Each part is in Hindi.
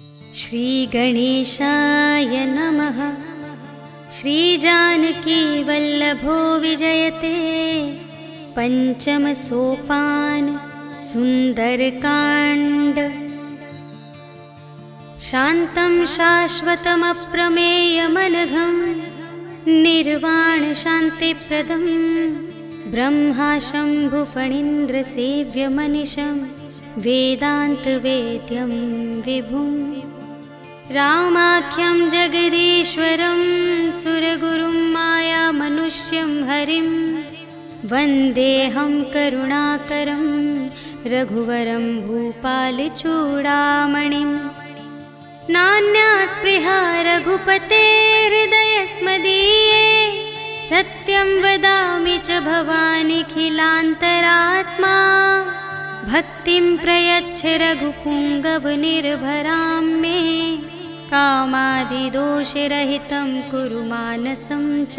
श्रीगणेशाय नमः। श्रीजानकी वल्लभो विजयते। पंचम सोपान सुंदरकांड। शान्तं शाश्वतमप्रमेयमनघं निर्वाण शान्तिप्रदं ब्रह्मा शम्भुफणीन्द्रसेव्यमनिशं वेदान्तवेद्यं विभुं रामाख्यं जगदीश्वरं सुरगुरुं मायामनुष्यं हरिं वन्देऽहं करुणाकरं रघुवरं भूपालचूडामणिं। नान्या स्पृहा रघुपते हृदयस्मदीये सत्यं वदामि च भवानिखिलान्तरात्मा। भक्तिं प्रयच्छ रघुपुङ्गवनिर्भरां मे कामादिदोषरहितं कुरु मानसं च।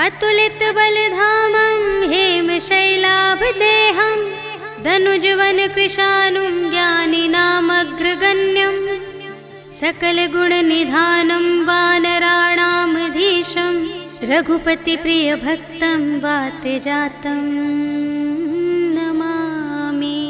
अतुलितबलधामं हेमशैलाभदेहं धनुजवनकृशानुं ज्ञानिनामग्रगण्यं सकलगुणनिधानं वानराणामधीशं रघुपतिप्रियभक्तं वातजातं नमामि।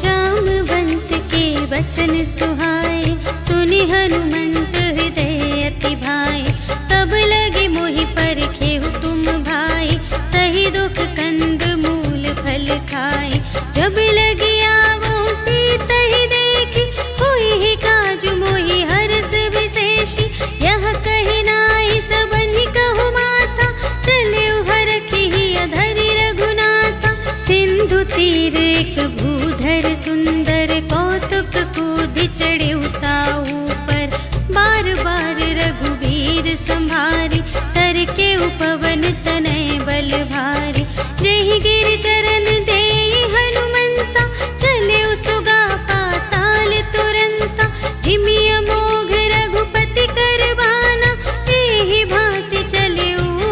जामवंत के वचन सुहाए सुनि हनुमंत हृदय अति भाए। तब लगे मोहि परखेहु तुम भाई सही दुख कंद मूल फल खाए। जब लगी आवो सीता ही देखी होई ही काजु मोहि हर्ष विशेषी। यह कही नाई सबनि कहु माता चले हरखी अधरि रघुनाथा। सिंधु तीर एक भूधर सुंदर कौतुक कूदि चढ़े उताऊ पर। बार बार रघुबीर संभारी तर के उपवन तनय बल भारी। जहि गिर चरण देहि हनुमंता चले सुगा पाताल तुरंता। झिमिय मोघ रघुपति करबाना एहि भांति चले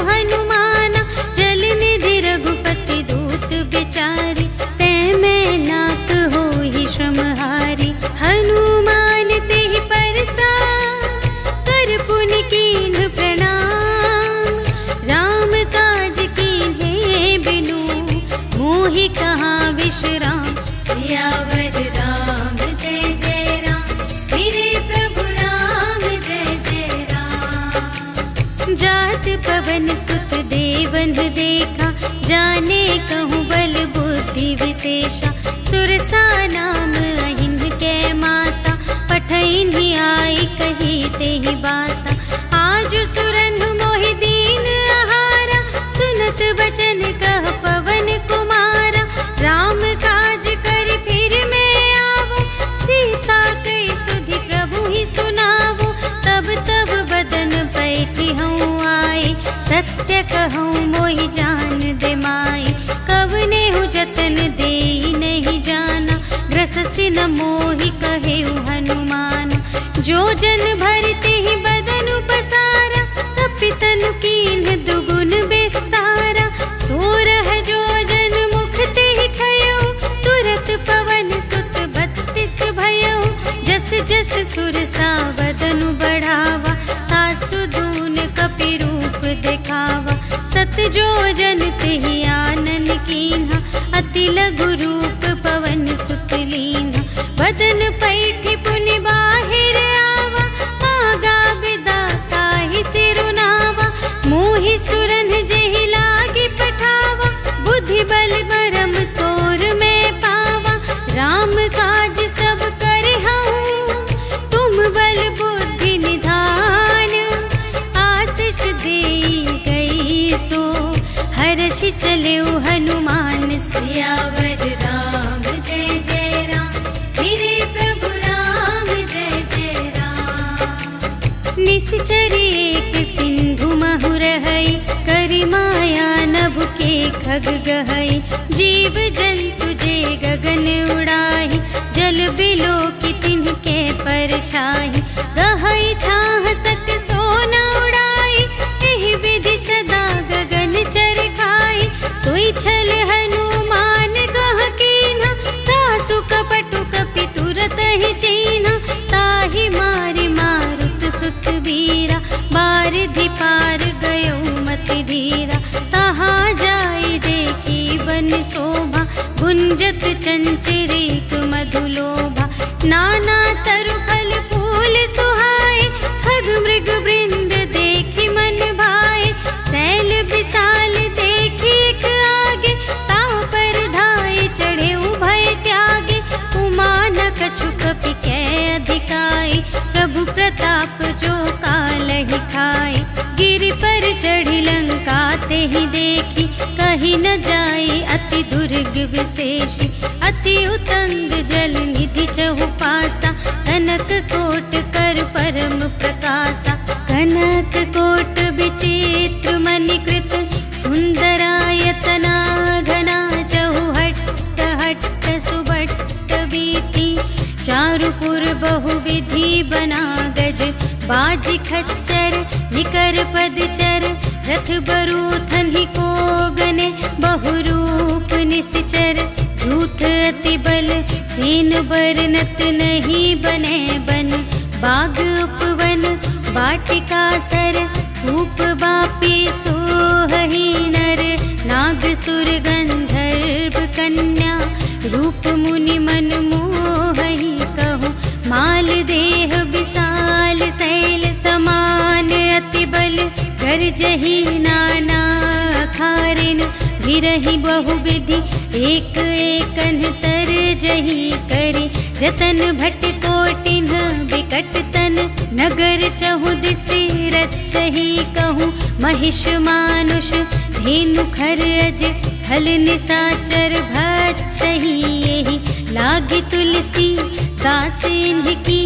हनुमाना। जल निधि रघुपति दूत बिचारी तै मैं नाक होहि श्रमहारी। हनुमान तेहि परसा कर पुनि कीन्ह प्रणाम। राम काज कीन्हे बिनु मोहि कहाँ विश्राम। सियावर राम जय जय राम मेरे प्रभु राम जय जय राम। जात पवन सुत देवन देखा जाने कहूँ बल बुद्धि विशेषा। सुरसा नाम अहिन के माता पठैन्हि आई कही तेहि बाता। आज सुरन मोहि दीन आहारा सुनत बचन कह पवन कुमारा। राम काज कर फिर मैं आवो सीता कई सुधि प्रभु ही सुनावो। तब तब बदन बैठी हूँ आए सत्य कहूँ मोहि जान दे माई। कवने हूँ जतन दे नहीं जाना ग्रससि न मोहि कहेउ हनुमान। जो जन भरते ही बदन पसारा तपितनु कीन्ह दुगुन विस्तारा। सोरह जो जन मुख ते ही ठयो तुरत पवन सुत 32 भयो। जस जस सुरसा बदनु बढ़ावा तासु दून कपि रूप दिखावा। सत जो जन तेहि आनन कीन्हा अति लघु रूप पवन सुत लीन्हा। बदन पैठि पुनि बाहिर आवा आगा बिदा ताहि सिरुनावा। मोहि सुरन जेहि लागी पठावा बुद्धि बल बरम तोर में पावा। राम काज सब करहूँ तुम बल बुद्धि निधान। आशीष देई गई सो हर्षि चले हनुमान। सियावर राम जय जय राम मेरे प्रभु राम जय जय राम। निश्चर एक सिंधु महु रहई करि माया नभ के खग गहई। जीव जंतु जे गगन उड़ाई छाही, गहई छाह सत सोना उड़ाई, एहि विधि सदा गगन चर खाई। सोई छल हनुमान गह कीन्हा, तासु कपटु कपि तुरत ही चीन्हा। ताहि मारि मारुत सुत वीरा, बारिधि पार गयो मति धीरा। तहाँ जाई देखी बन शोभा, गुंजत चंचरीक मधुलोभा। नाना तरु फल फूल सुहाए, खग मृग वृंद देखी मन भाए। सैल विशाल देखी एक आगे, ताव पर धाये चढ़े उभय त्यागे। उमा न कछु कपि कै अधिकाई, प्रभु प्रताप जो कालहि खाए। गिरि पर चढ़ी लंका तेहि देखी, कही न जाई अति दुर्ग विशेषी। अति उतंग जल निधि चहु पासा, कनक कोट कर परम प्रकाशा। कनक कोट विचित्र मणिकृत, सुंदरायतना घना। चहु हट्ट हट्ट सुबट्ट बीती, चारुपुर बहुविधि बना गज। बाज खच्चर निकर पदचर, रथ बरूथन ही को गने। बहुरूप निश्चर झूठ अति बल, सेन बरनत नहीं बने बन। बाग उपवन वाटिका सर, रूप बापी सोहहि नर। नाग सुर गंधर्व कन्या, रूप मुनि मन मोहहि कहूँ। माल देह विशाल शैल समान, अति बल गरजहि नाना खारिन। गिरहि बहुविधि एक एकन तरजहि करि। जतन भट कोटिन विकट तन, नगर चहु दिसि रचहि कहूँ। महिष मानुष धेनु खर अज, खल निसाचर भक्षहि एहि। लागी तुलसी दास इन्हकी,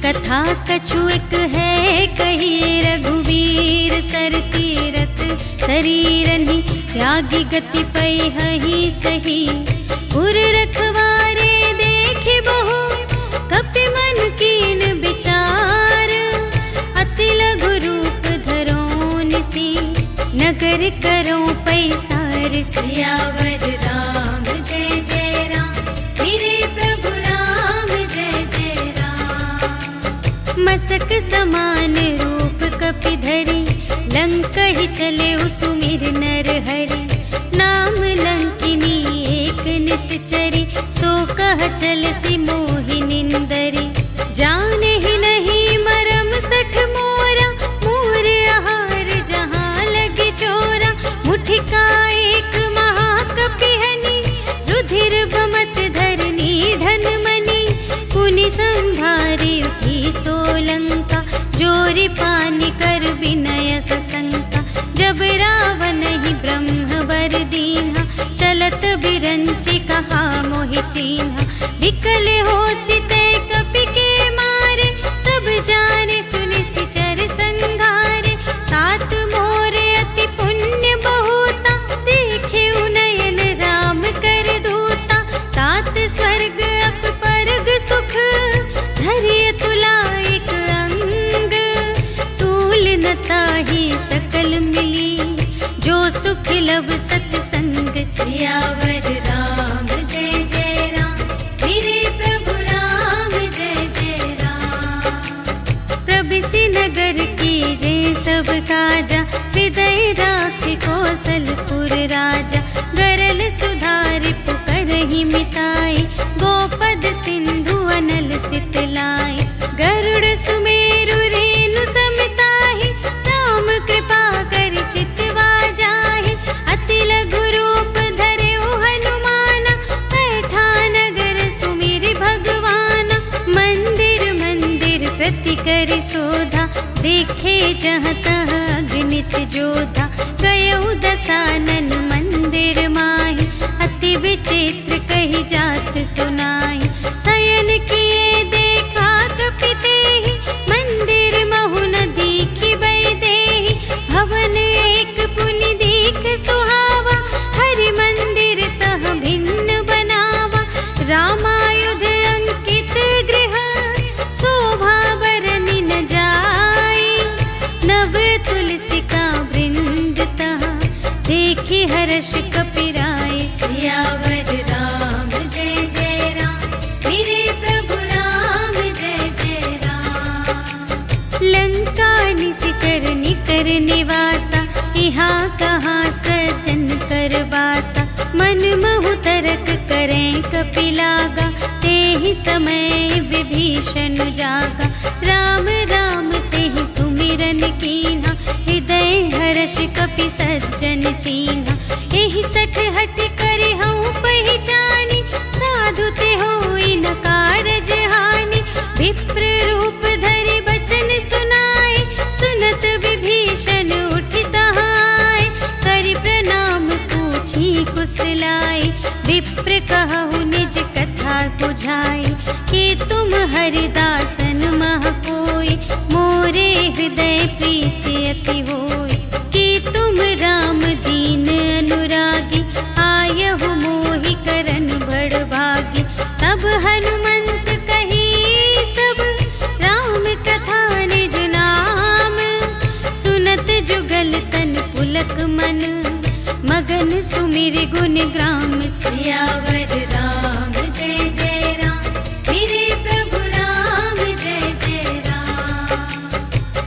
कथा कछु एक है कही। रघुवीर सर तीरथ शरीरहि, त्यागी गति पैहि सही। उर रखवारे देखि बहु, कपि मन कीन विचार। अति लघु रूप धरो निसी, नगर करो पैसार। सियावर राम जय जय राम, मेरे प्रभु राम जय जय राम। मसक समान रूप कपि धरि, लंकहि चले सुमिर नर हरि। नाम लंकिनी एक निश्चरी, सो कह चलसि मोहि निंदरी। जाने ही नहीं मरम सठ मोरा, मोर आहार जहाँ लगे चोरा। मुठिका एक महाकपिहनि, रुधिर बमत धरनी धन मनि। पुनि संभारी उठी सोलंका, जोरि पानि कर विनय सशंका। जब रावण ही ब्रह्म वर दीन्हा, चलत बिरंचि कहा मोहि चीन्हा। विकल होसि तै कपि के मारे, तब जाने सुनि सिचर संघारे। तात मोरे अति पुण्य बहुता, देखे नयन राम कर दूता। तात स्वर्ग अप परग सुख, धरिय तुला एक अंग। तूल न ताहि सकल मिली, जो सुख लव सतसंग। सियावर राम जय जय राम, मेरे प्रभु राम जय जय राम। प्रबिसि नगर कीजे सब काजा, हृदय राखि कौशलपुर राजा। गरल सुधारि पुकारहि मिताई, गोपद सिंधु अनल सितलाई। गरुड़ सुमेरु रेणु समताहि, राम कृपा करि चितवा जाहि। अति लघु रूप धरे हनुमाना, बैठा नगर सुमिरि भगवाना। मंदिर मंदिर प्रति करि शोधा, देखे जहाँ तहाँ अगणित जोधा। गयउ दसानन मंदिर माहि, अति विचित्र कही जात सुनाई। शयन किए देखा कपि तेहि, मंदिर महु न दीखि वैदेही। भवन एक पुनि दीख सुहावा, हरि मंदिर तह भिन्न बनावा। रामायुध अंकित गृह, शोभा नगर निवासा, यहाँ कहाँ सज्जन कर बासा। मन महु तरक करें कपिलागा, ते ही समय विभीषण जागा। राम राम ते ही सुमिरन कीन्हा, हृदय हर्ष कपि सज्जन चीन्हा। एहि सठ हट करे हूँ पहचानी, साधु ते होई न कारज हानि। विप्र रूप धरि बचन सुनाए, सुनत विभीषण उठि तहाय। करि प्रणाम पूछी कुशलाए, विप्र कहु निज कथा बुझाए। कि तुम हरिदासन मह कोई, मोरे हृदय प्रीति अति होय। कि तुम राम दीन अनुरागी, आयहु मोहि करन बड़ भागी। तब हनुमंत कही सब, राम कथा निज नाम। सुनत जुगल तन पुलक मन, मगन सुमिर गुण ग्राम। सियावर राम जय जय राम, मेरे प्रभु राम जय जय राम।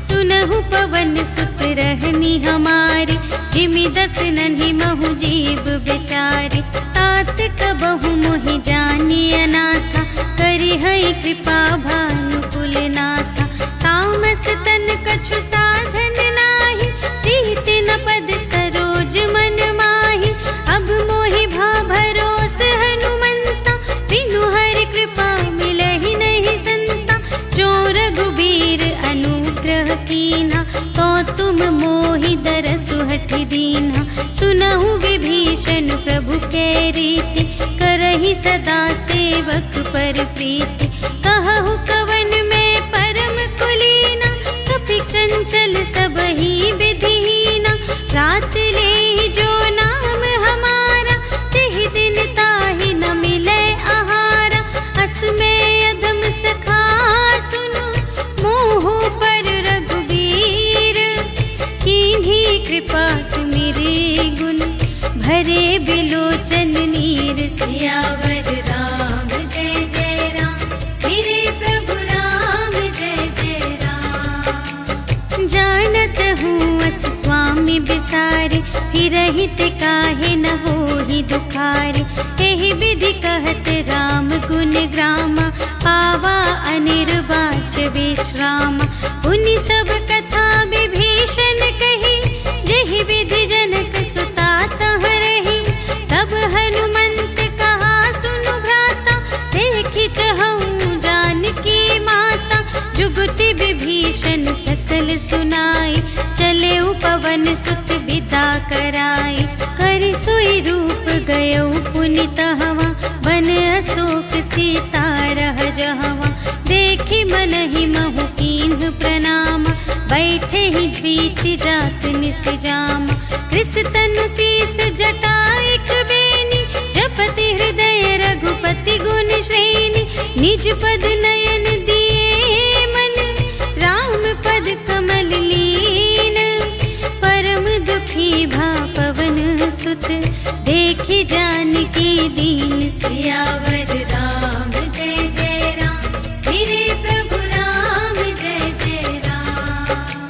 सुनहु पवन सुत रहनी हमारी, जिमि दस नन्हि महु जीव बिचारी। तात कबहु मोहि जानी अनाथा, करि हई कृपा भानुकुल नाथा। तामस तन कछु साधन नाही, प्रीति न पद सरोज मन माही। अब मोहि भा भरोस हनुमंता, बिनु हरि कृपा मिलहि नहीं संता। जो रघुबीर अनुग्रह कीन्हा, तो तुम मोहि दरसु हठि दीन्हा। सुनहु विभीषण प्रभु के रीति, करहि सदा सेवक पर प्रीति। कहु कवन में परम कुलीना, कपि चंचल सबहि विधिहीना। रात लेहि जो नाम हमारा, तेहि दिन ताहि न मिलै आहारा। अस में अधम सखा सुनो, मोहु पर रघुबीर। कीन्ही कृपा सुमिरे गुण, भरे बिलोचन नीर। सियावर राम जय जय राम, मेरे प्रभु राम जय जय राम। जानत हूँ अस स्वामी बिसारे, फिरहित काहे न होहि दुखारे। एहि विधि कहत राम गुण ग्रामा, पावा अनिर्वाच विश्रामा। उनि सब कथा विभीषण कही, जेहि विधि जनक सुता तह रही। तब हनुमंत कहा सुनु भ्राता, देखि चहऊँ जानकी माता। जुगति विभीषण सकल सुनाई, चले पवन सुत विदा कराई। करि सोई रूप गयौ पुनि तहवा, बन अशोक सीता रह जहवा। देखि मनहि महु कीन्ह प्रणाम, बैठे ही बीति जात निस जामा। कृस तनु शीस जटा एक बेनी, जपति हृदय रघुपति गुण श्रेणी। निज पद नयन दिए मन, राम पद कमल लीन। परम दुखी भा पवन सुत, देखि जानकी दीन। सियावर राम जय जय राम, मेरे प्रभु राम जय जय राम।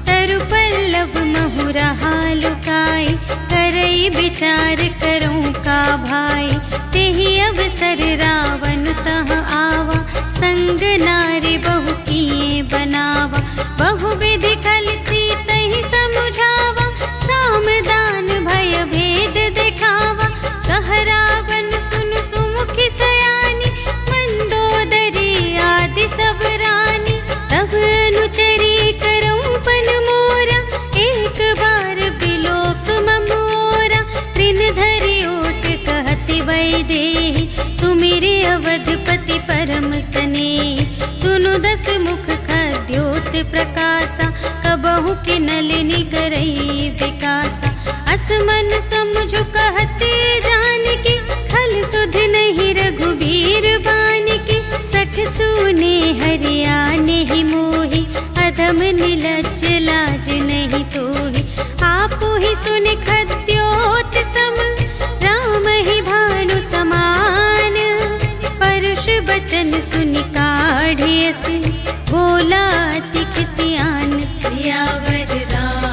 तरु पल्लव महु रहा लुकाई, करई विचार करूं का भाई। तेहि अवसर रावण तह आवा, संग नारी बहु किए बनावा। बहु विधि खल सीतहि समुझावा, साम दान भय भेद दिखावा। कह रावण सुन सुमुखी सयानी, मंदोदरी आदि सब रानी। तब अनुचरी करऊं पन मोरा, एक बार बिलोक ममोरा। त्रिन धरि ओट कहति वैदेही, सुमिरे अवधपति परम स्नेही। सुनु दस मुख खद्योत प्रकाशा, कबहु कि नलिनी करई विकासा। असमन समझु कहते जानकी, खल सुध नहीं रघुबीर बानिकी। सठ सूने हरियाने ही मोहि, अधम निलज्ज लाज नहीं तोहि। आपु ही सुन खद्योत सम, राम ही भानु समान। परुष बचन सुनि काढ़ियसि, बोला अति खिसियान। सियावर राम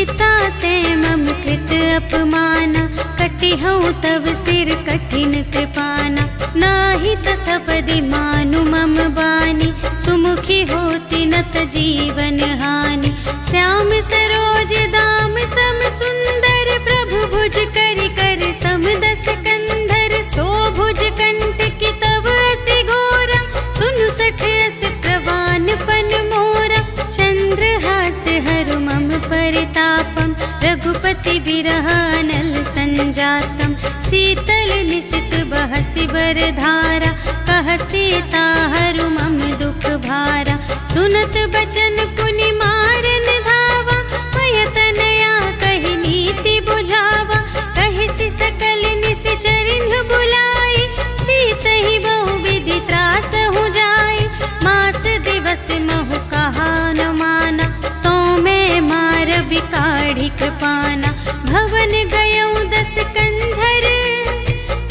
सीता ते मम कृत अपमाना, कटिहउँ तव सिर कठिन कृपाना। नाही त सपदि मानु मम बानी, सुमुखी होती नत जीवन हानि। श्याम सरोज दाम सम सुंदर, प्रभु भुज कर कर सम दस कंधर। सो भुज कंटकी तव असि घोरा, सुनु सठ अस प्रवान पन मोरा। चंद्रहास हरु मम परितापम, रघुपति बिरह अनल संजातम। शीतल निसित बहसि बरधारा, कह सीता हरु मम दुख भारा। सुनत बचन पुनि मारन धावा, भयतनया कहि नीति बुझावा। कहिसि सकल निसिचरिन् बुलाई, सीतहि बहु विधि त्रासहु जाई। मास दिवस महु कहा न माना, तो मैं मारबि काढ़ी कृपाना। भवन गयउँ दस कंधर,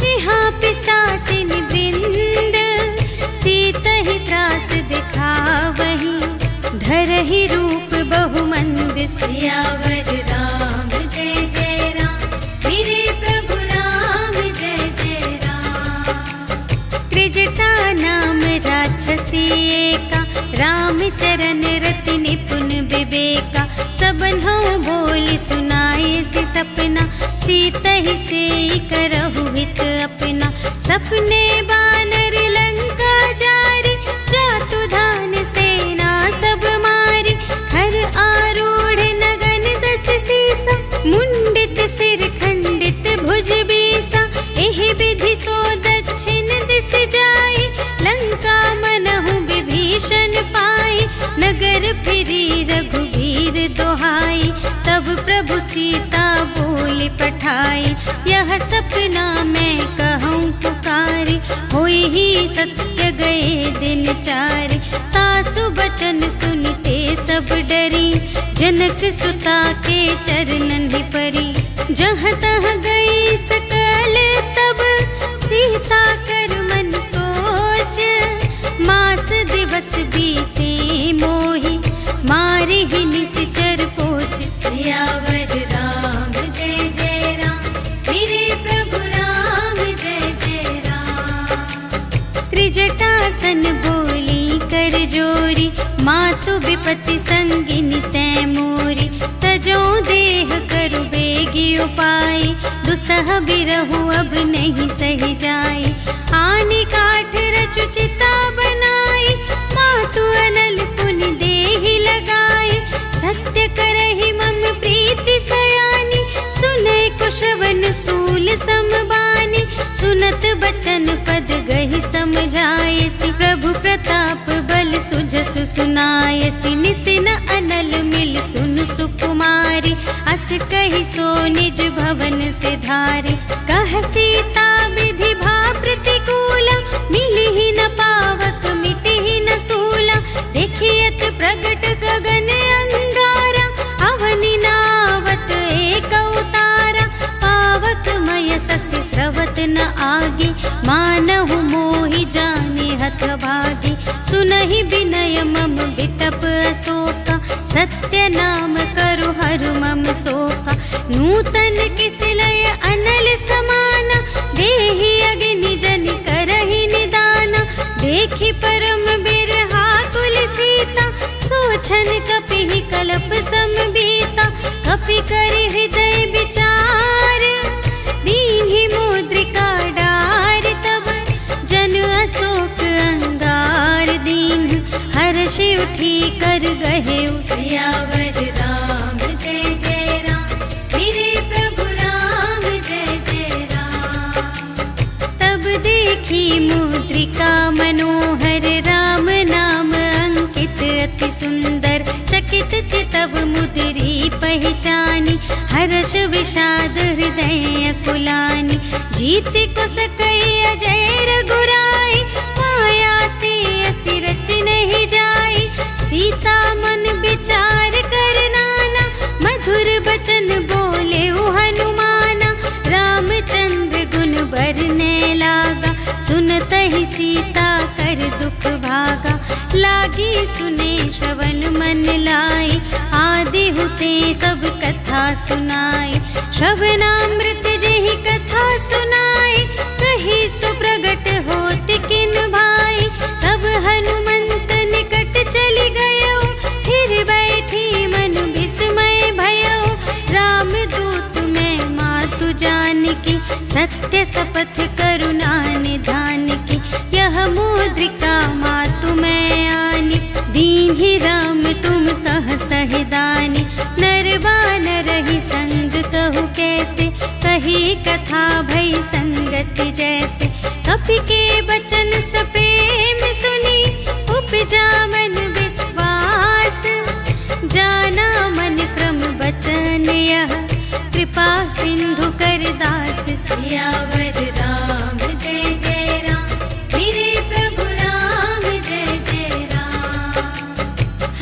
यहाँ पिशाचिन वृंद। सीतहि त्रास दिखावही, धरहि रूप बहुमंद। सियावर राम जय जय राम, मेरे प्रभु राम जय जय राम। त्रिजटा नाम राक्षसी एका, राम चरण रति निपुण विवेका। सबन्हु बोली सुनाए सि सपना, सीतहि सेई करहु हित अपना। सपने बानर लंका जारी, जातु धान सेना सब मारी। खर आरूढ़ नगन दस सीसा, मुंडित सिर खंडित भुज बीसा। एहि विधि सो दक्षिण दिस जाई, लंका मनहु विभीषण पाई। नगर फिरी रघुवीर दोहाई, तब प्रभु सीता बोली पठाई। यह सपना मैं कहूँ पुकारी, होई ही सत्य गए दिन चारि। तासु बचन सुनते सब डरी, जनक सुता के चरणन ही परी। जहाँ तहाँ गई सकल तब, सीता कर मन सोच। मास दिवस बीते मोहि, मारि ही निसिचर पोच। सियावर राम जय जय राम, मेरे प्रभु राम जय जय राम। त्रिजटासन बोली कर जोरी, मातु विपति संगिनी तै मोरी। तजो देह करु बेगी उपाय, दुसह बिरहु अब नहीं सही जाई। आनि काठ रचु चिता बनाई, मातु अनल पुनि देहि लगाई। सत्य करहि मम प्रीति सयानी, सुनय कुशवन सूल समबानी। सुनत बचन पद गहि समझायसि, प्रभु प्रताप बल सुजसु सुनायसि। निसिन अनल मिल सुनु सुकुमारी, अस कहि सो निज भवन से धारी। कह सीता विधि भा प्रतिकूला, मिलिहि न पावक मिटिहि न सूला। देखियत प्रगट गगन अंगारा, अवनि नावत एक अवतारा। पावक मय ससि स्रवत न आगे, मानहु मोहि जाने हथ भागी। सुनहि विनय मम बिटप अशोका, सत्य नाम करु हरु मम शोका। नूतन किसिलय अनल समाना, देहि अग्नि जन करहि निदाना। देखि परम बिरहा कुल सीता, सोछन कपिहि कलप समबीता। कपि करि हृदय विचार, दीन्हि मुद्रिका डार। तब जन अशोक अंगार दीन, हर्षि उठी कर गहे। सियावर राम जय जय राम, मेरे प्रभु राम जय जय राम। तब देखी मुद्रिका मनोहर, राम नाम अंकित अति सुंदर। चकित चितव मुद्री पहचानी, हर्ष विषाद हृदय अकुलानी। जीत को सकई अजय रघुराई, माया ते असि रच नहीं जाई। सीता मन विचार कर नाना, मधुर बचन बोले हनुमाना। रामचंद्र गुण बरने लागा, सुनत ही सीता कर दुख भागा। लागी सुने श्रवण मन लाई, आदि हुते सब कथा सुनाई। श्रवणामृत जेहि कथा सुनाई, कही सुप्रगट होत किन भाई। तब हनुमंत निकट चली गयो, फिर बैठी मन विस्मय भयो। राम दूत मैं मातु जानकी, सत्य शपथ करुणा निधान की। यह मुद्रिका मातु मैं आनी, दीन्हि राम तुम कह सहिदानी। नर बानर ही संग कहु कैसे, कही कथा भई संगति जैसे। कपि के बचन सप्रेम सुनी, उपजा मन विश्वास। जाना मन क्रम बचन यह, कृपा सिंधु कर दास। सियावर राम जय जय राम, मेरे प्रभु राम जय जय राम।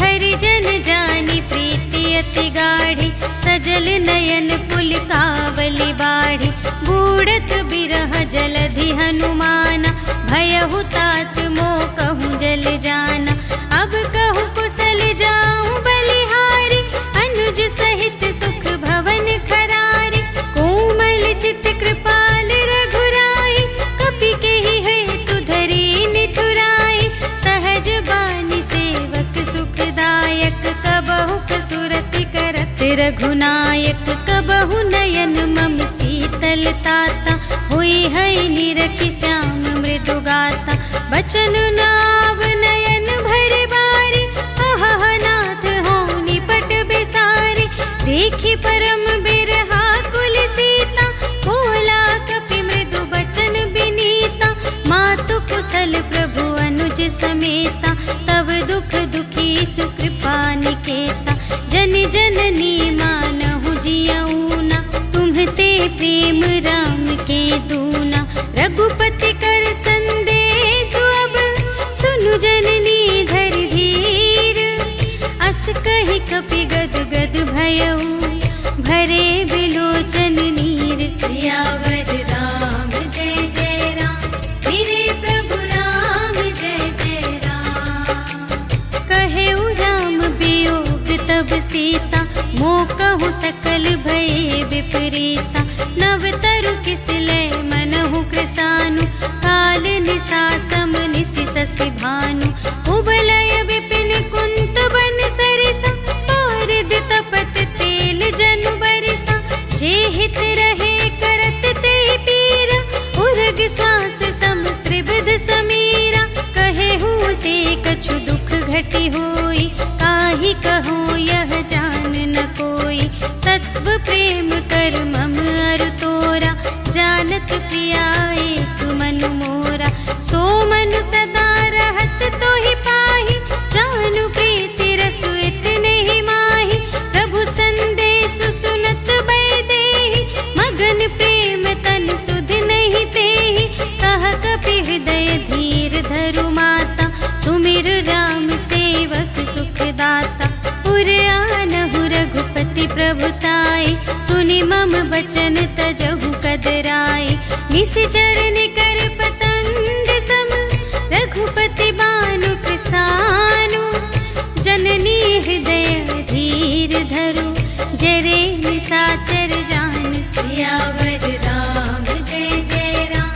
हरि जन जानी प्रीति अति गाढ़ी, सजल नयन पुलकावली बाढ़ी। बूढ़त बिरह जलधि हनुमाना, भयहु तात मोह कहूँ जल जाना। अब कहूँ कुशल जाऊँ बलिहारी, अनुज सहित सुख भवन खरारी। कोमल चित कृपाल रघुराई, कपि केहि हेतु धरी निठुराई। सहज बानी सेवक सुखदायक, कबहु कसुरति करत रघुनायक। कबहु नयन मम शीतल ताता, हुई है निरखि श्याम मृदु गाता। बचन नाव नयन भर बारी, अहह नाथ हो निपट बेसारी। देखी परम बिरहा कुल सीता, बोला कपि मृदु बचन बिनीता। मातु कुशल प्रभु अनुज समेता, तव दुख दुखी सुकृपा निकेता। जन जननी मानहु जियऊना, तुम्हते प्रेम राम के दूना। रघुपति कर संदेश अब, सुनु जननी धर धीर। अस कहि कपि गद गद भयऊ, भरे बिलोचन नीर। सियावर राम जय जय राम, मेरे प्रभु राम जय जय राम। कहेउ राम वियोग तब सीता, मोकहु सकल भये विपरीता। नव तरु किसलय मनहु कृसानु, काल निसा सम निसि शशि भानु। उबलय विपिन कुंत बन सरिसा, पारिद तपत तेल जनु बरिसा। जे हित रहे करत ते पीरा, उर्ग श्वास सम त्रिविध समीरा। कहेहु ते कछु दुख घटी होई, काहि कहूँ यह जान न कोई। तत्व प्रेम कर मम अरु तोरा, जानत प्रिया एक मनु मोरा। सो मनु सदा रहत तोहि पाहि, जानु प्रीति रसु इतने ही माहि। प्रभु संदेश सुनत बैदेहि, मगन प्रेम तन सुध नहीं तेहि। कह कपि हृदय धीर धरु माता, सुमिर राम सेवक सुखदाता। उर आनहु रघुपति प्रभुताई, सुनि मम बचन तजहु कदराई। निशिचर निकर पतंग सम, रघुपति बानु कृसानु। जननी हृदय धीर धरु, जरे निशाचर जान। सियावर राम जय जय राम,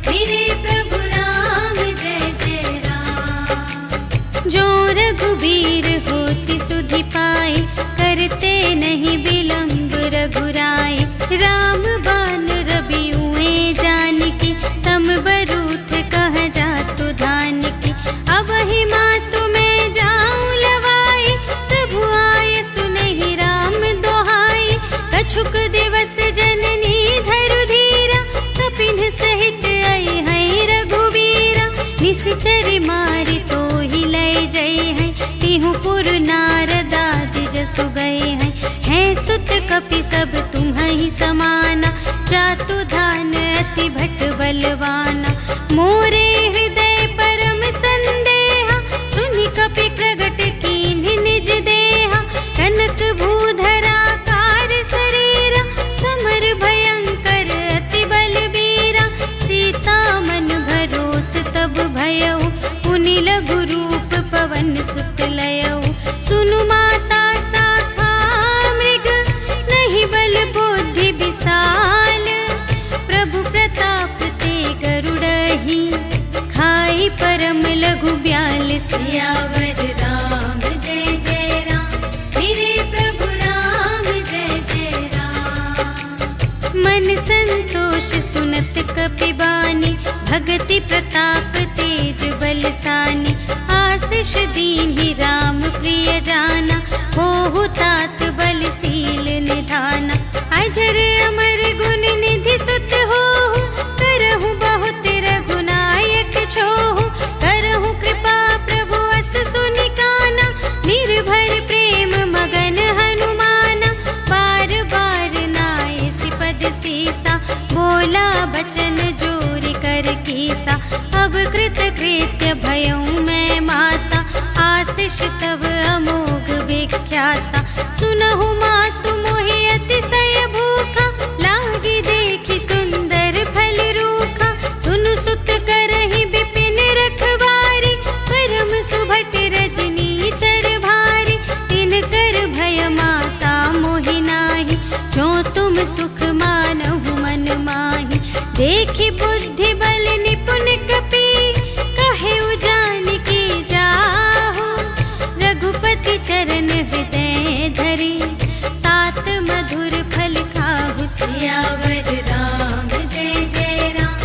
मेरे प्रभु राम जय जय राम। जो रघुबीर होति सुधि पाई, करते नहीं विलंब रघुराई। राम बान रबिउए जानकी, तम बरूथ कह जातु धानकी। अब ही मातु मैं जाऊं लवाई, प्रभु आय सुनहि राम दोहाई। कछुक दिवस जननी धरु धीरा, कपिन सहित आई है रघुबीरा। निशिचर मारि तोहि लय जय है, तिहु पुर नारदादि जसु गए हैं। है सुत कपि सब तुम्हि समाना, जातु धान अति भट बलवाना। मोरे हृदय परम संदेहा, सुनि कपि प्रगट कीन्हि निज देहा। कनक भूधरा कार शरीरा, समर भयंकर अति बलबीरा। सीता मन भरोस तब भयऊ, पुनि लघु रूप पवन सुत लयऊ। अति विशाल, प्रभु प्रताप ते गरुड़हि, खाई परम लघु ब्याल। सियावर राम जय जय राम, मेरे प्रभु राम जय जय राम। मन संतोष सुनत कपिबानी, भगति प्रताप तेज बलसानी। आशीष दीन्हि राम प्रिय जाना, होहु तात बलशील निधाना। अजर अमर गुण निधि सुत होहु, करहु बहुत रघुनायक छोहु। करहु कृपा प्रभु अस सुनि काना, निर्भर प्रेम मगन हनुमाना। बार बार नाय सिपद सीसा, बोला बचन जोरि कर कीसा। अब कृत कृत्य भयउ मैं माता, आशीष तव अमोघ विख्याता। सुनहु मातु मोहि अतिशय भूखा, लागी देखि सुंदर फल रूखा। सुनु सुत करहि विपिन रखवारी, परम सुभट रजनी चर भारी। तिनकर भय माता मोहि नाही, जो तुम सुख मानहु मन माही। देखि बुद्धि बल निपुण कपि, कहे जानकी जाहु। रघुपति चरण हृदय धरि, तात मधुर फल खाहु। सियावर राम जय जय राम,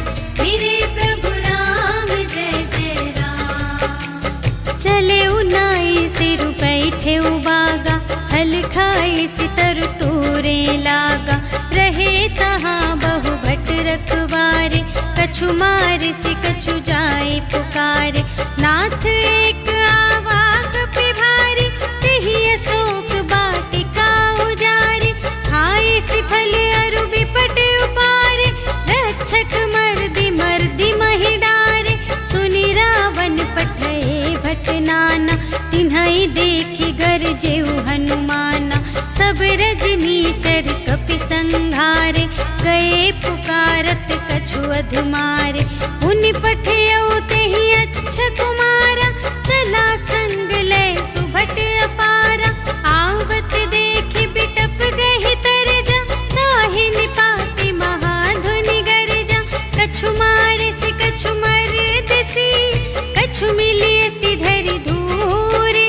मेरे प्रभु राम जय जय राम। चले उनाई सिरु बैठे उबागा, हल खाए सितर तोरे लागा। रहे तहाँ बहु भट रखवारे, कछु मारे सि कछु जाए पुकारे। नाथ एक आवा कपि भारी, तेहि अशोक वाटिका उजारी। खाए सि फल अरु बिपट उपारे, रक्षक मर्दि मर्दि महि डारे। सुनि रावण पठए भट नाना, तिन्हइ देखि गरजेउ हनुमाना। सब रजनीचर कपि संघारे, गए पुकारत कछु अधमारे। उनि पठियउ तेहि अच्छा कुमारा, चला संग लय सुभट अपारा। आवत देखि बिटप गहि तरजा, ताहि निपाति महाधुनि गरजा। कछु मारे सि कछु मरदसि, कछु मिलिय सि धरि धूरे।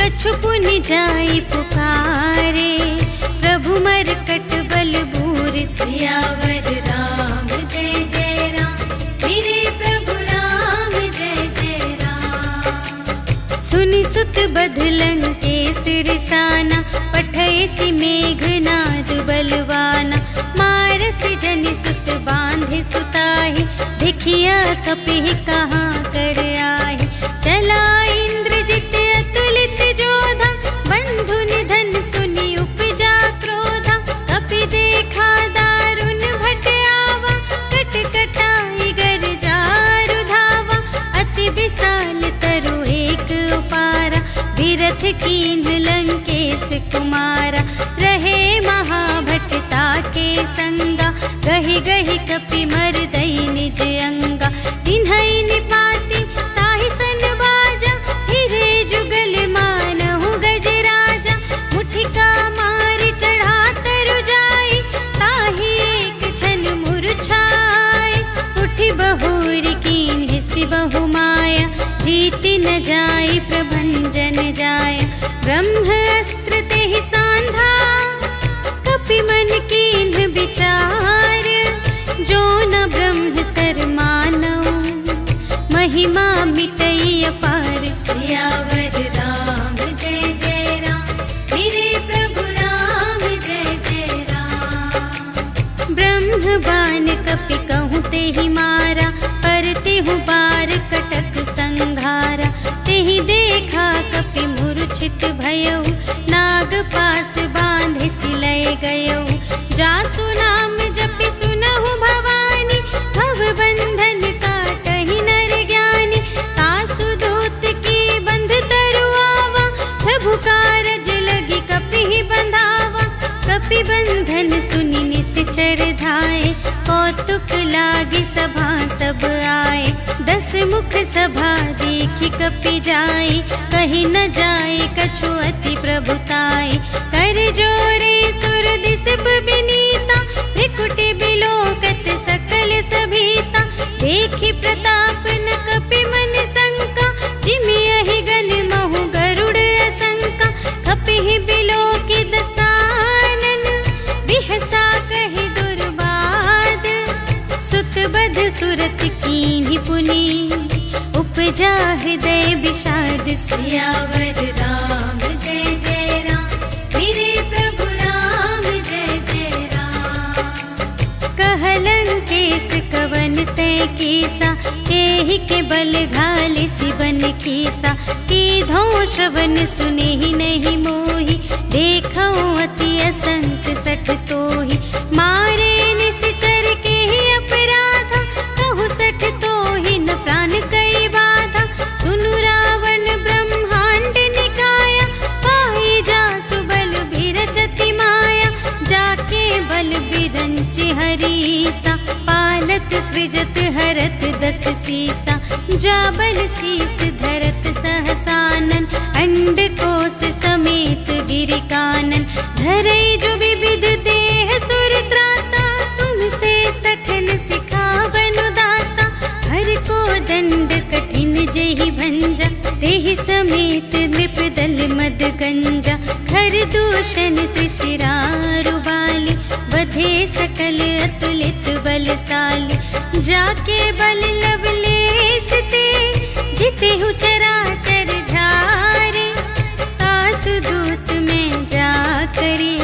कछु पुनि जाई पुकारे, प्रभु मरकट बल बूर। सियावर राम जय जय राम, मेरे प्रभु राम जय जय राम। सुनि सुत बधलंग के सिरसाना, पठय सि मेघनाद बलवाना। मारस जनि सुत बांधे सुताहि, देखिया कपिहि कहाँ कर आहि। चला इंद्रजित अतुलित जोधा, बंधु निधन सुनि उपजा क्रोधा। कपि देखा दारुण भट आवा, कट कटाई गर जारु धावा। अति विशाल तरु एक उपारा, विरथ कीन्ह लंकेश कुमारा। रहे महाभट ताके संगा, गहि गहि कपि मरदई निज अंगा। तिन्हइ निपाति ताहि सन बाजा, हिरे जुगल मानहु गजराजा। मुठिका मारि चढ़ा तरु जाई, ताहि एक छन मुरझाई। उठि बहुरि कीन्ह सि बहु माया, जीति न जाई प्रभंजन जाया। ब्रह्म अस्त्र तेहि सांधा, कपि मन कीन्ह विचार। जो न ब्रह्म सर मानऊ, महिमा मिटई अपार। सियावर राम जय जय राम, मेरे प्रभु राम जय जय राम। ब्रह्म बान कपि कहूँ तेहि मारा, पर तेहु बार कटक संघारा। तेहि देखा कपि मूर्छित भयउ, नाग पास बांधे सिलय गयउ। जासु नाम जपि सुनहु भवानी, भव बंधन काटहि नर ज्ञानी। तासु दूत की बंध तरु आवा, प्रभु कारज लगी कपि बंधावा। कपि बंधन सुनि निश्चर धाये, कौतुक लागी सभा सब आए। 10 मुख सभा देखि कपि जाई, कहि न जाए कछु अति प्रभुताई। कर जोरे सुर दिसप बिनीता, बिहसा कहि दुर्बाद, सुत बध सुरत कीन्ही पुनि, उपजा हृदय विषाद। सियावर राम जय जय राम, मेरे प्रभु राम जय जय राम। कहलन केस कवन तय कीसा, केहि के बल घाले सिबन कीसा। कीधो श्रवण सुने ही नहीं मोहि, देखो अति असंत सठ तोहि। मारे निश्चर के ही अपराधा, कहु सठ तोहि न प्राण कई बाधा। सुनु रावण ब्रह्मांड निकाया, पाई जासु बल बिरचति माया। जाके बल बिरंचि हरीसा, पालत सृजत हरत दस सीसा। जा बल शीस धरत सहसानन, अंड कोश समेत गिरि कानन। धरई जो विविध देह सुर त्राता, तुमसे सठन सिखावन दाता। हर को दंड कठिन जेहि भंजा, तेहि समेत नृप दल मद गंजा। खर दूषण त्रिशिरारु बाली, बधे सकल अतुलित बलशाली। जाके बल लवलेस ते, जितेहु चराचर झारे। तासु दूत में जा करे,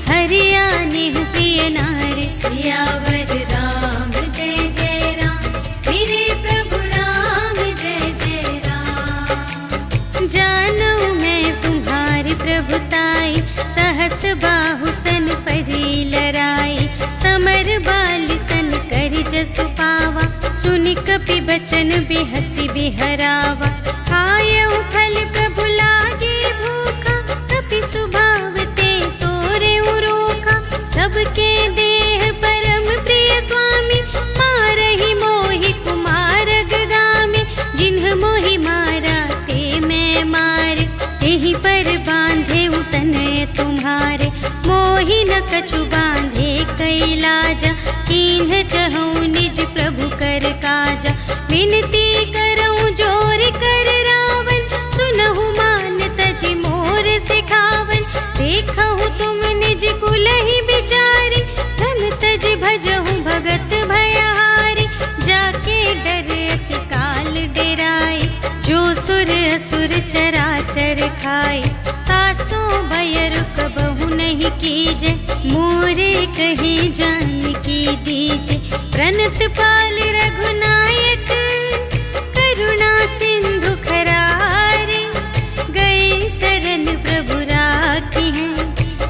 हरियाने प्रिय नारी। सियावर राम जय जय राम, मेरे प्रभु राम जय जय राम। जानू मैं तुम्हारी प्रभुताई, सहस बाहु सन परी लराई। समर बाली सन करि जसु पावा, सुनि कपि बचन बिहसि बिहरावा। खायउ फल प्रभु लागे भूखा, कपि सुभाव ते तोरे रोखा। सबके देह परम प्रिय स्वामी, मारहि मोहि कुमार गामी। जिन्ह मोहि मारा ते मैं मारे, तेहि पर बांधे तनय तुम्हारे। मोहि न कछु बांधे कैलाजा, कीन्ह चहु निज प्रभु कर काजा। विनती करऊं जोर कर रावण, सुनहु मान तजि मोर सिखावन। देखहु तुम निज कुल ही बिचारी, धन तजि भजहु भगत भयहारी। जाके डर अति काल डेराए, जो सुर असुर चराचर खाए। तासो भय रुक बहु नहीं कीजे, मोरे कहे जान की दीजे। प्रणत पाल रघुनायक, करुणा सिंधु खरारे। गए शरण प्रभु राखी हैं,